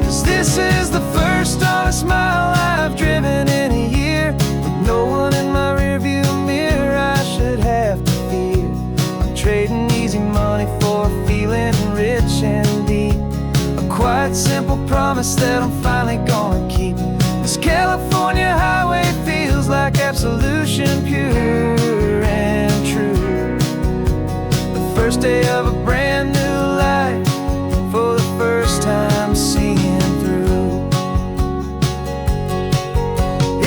'Cause this is the first honest mile I've driven in a year, with no one in my rearview mirror I should have to fear. I'm trading easy money for a feeling rich and deep, a quiet simple promise that I'm finally gonna keep. This California highway feels like absolution, pure and true. The first day of a brand new life, for the first time seeing through.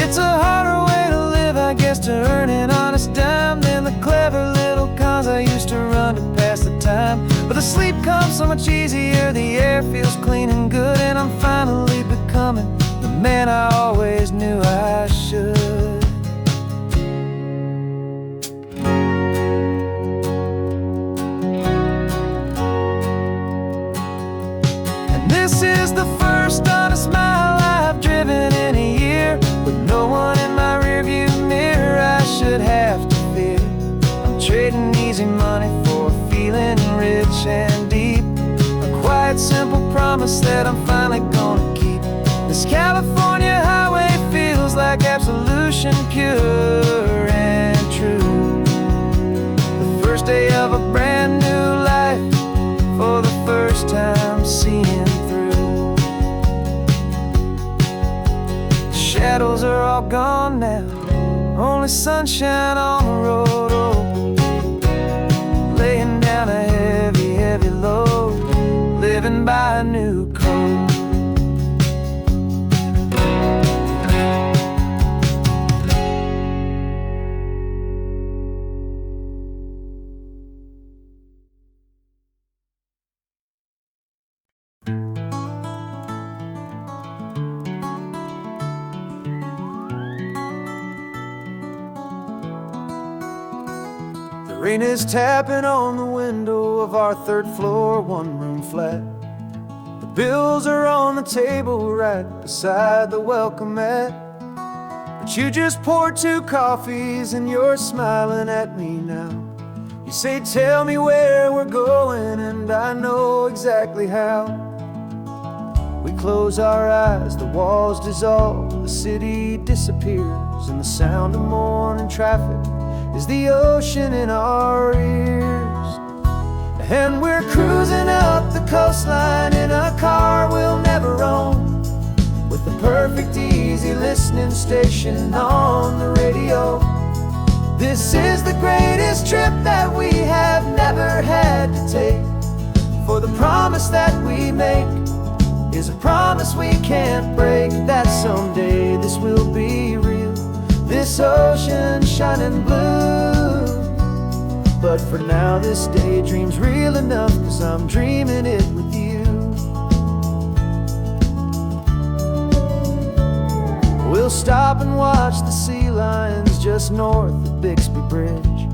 It's a harder way to live, I guess, to earn an honest dime than the clever little cons I used to run to pass the time. But the sleep comes so much easier, the air feels clean and good, and I'm finally becoming the man I always knew I should. And this is the first honest mile I've driven in a year, with no one in my rearview mirror I should have to fear. I'm trading easy money for a feeling rich and deep, a quiet simple promise that I'm finally gonna keep. This bills are all gone now, only sunshine on the road. Oh, laying down a heavy, heavy load, living by a new code. The rain is tapping on the window of our third floor, one-room flat. The bills are on the table right beside the welcome mat. But you just poured 2 coffees and you're smiling at me now. You say, tell me where we're going, and I know exactly how. We close our eyes, the walls dissolve, the city disappears, and the sound of morning traffic is the ocean in our ears. And we're cruising up the coastline in a car we'll never own, with the perfect easy listening station on the radio. This is the greatest trip that we have never had to take, for the promise that we make is a promise we can't break, that someday this will be real, this ocean shining blue. But for now this daydream's real enough, 'cause I'm dreaming it with you. We'll stop and watch the sea lions just north of Bixby Bridge,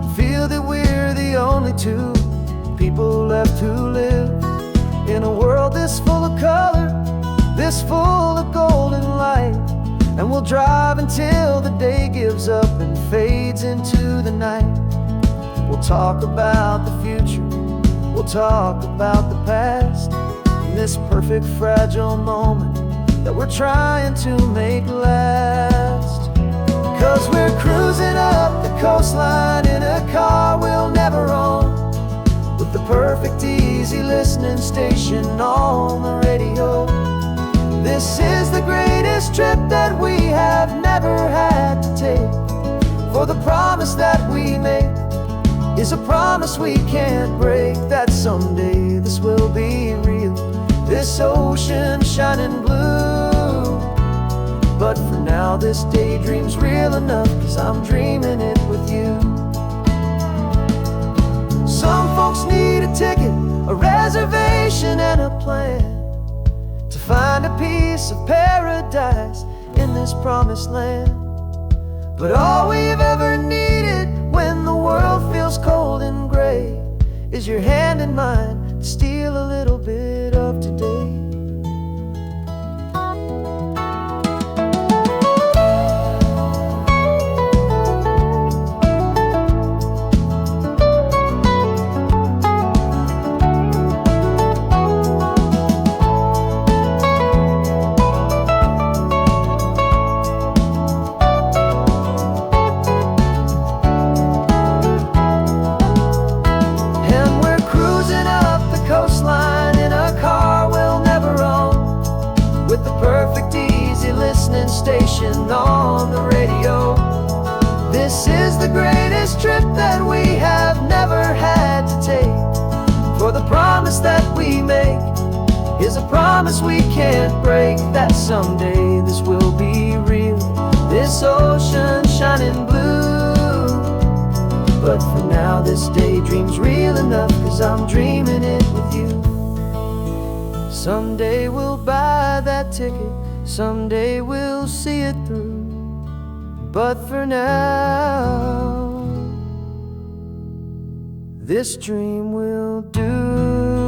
and feel that we're the only 2 people left who live in a world this full of color, this full of golden light. And we'll drive until the day gives up and fades into the night. We'll talk about the future, we'll talk about the past, in this perfect fragile moment that we're trying to make last. 'Cause we're cruising up the coastline in a car we'll never own, with the perfect easy listening station on the radio. This is the greatest trip that we have never had to take, for the promise that we make is a promise we can't break, that someday this will be real, this ocean shining blue. But for now this daydream's real enough, 'cause I'm dreaming it with you. Some folks need a ticket, a reservation and a plan, to find a piece of paradise in this promised land. But all we've ever needed when the world feels cold and gray is your hand in mine to steal a little bit of today. Station on the radio. This is the greatest trip that we have never had to take, for the promise that we make is a promise we can't break, that someday this will be real, this ocean shining blue. But for now this daydream's real enough, 'cause I'm dreaming it with you. Someday we'll buy that ticket, someday we'll see it through. But for now, this dream will do.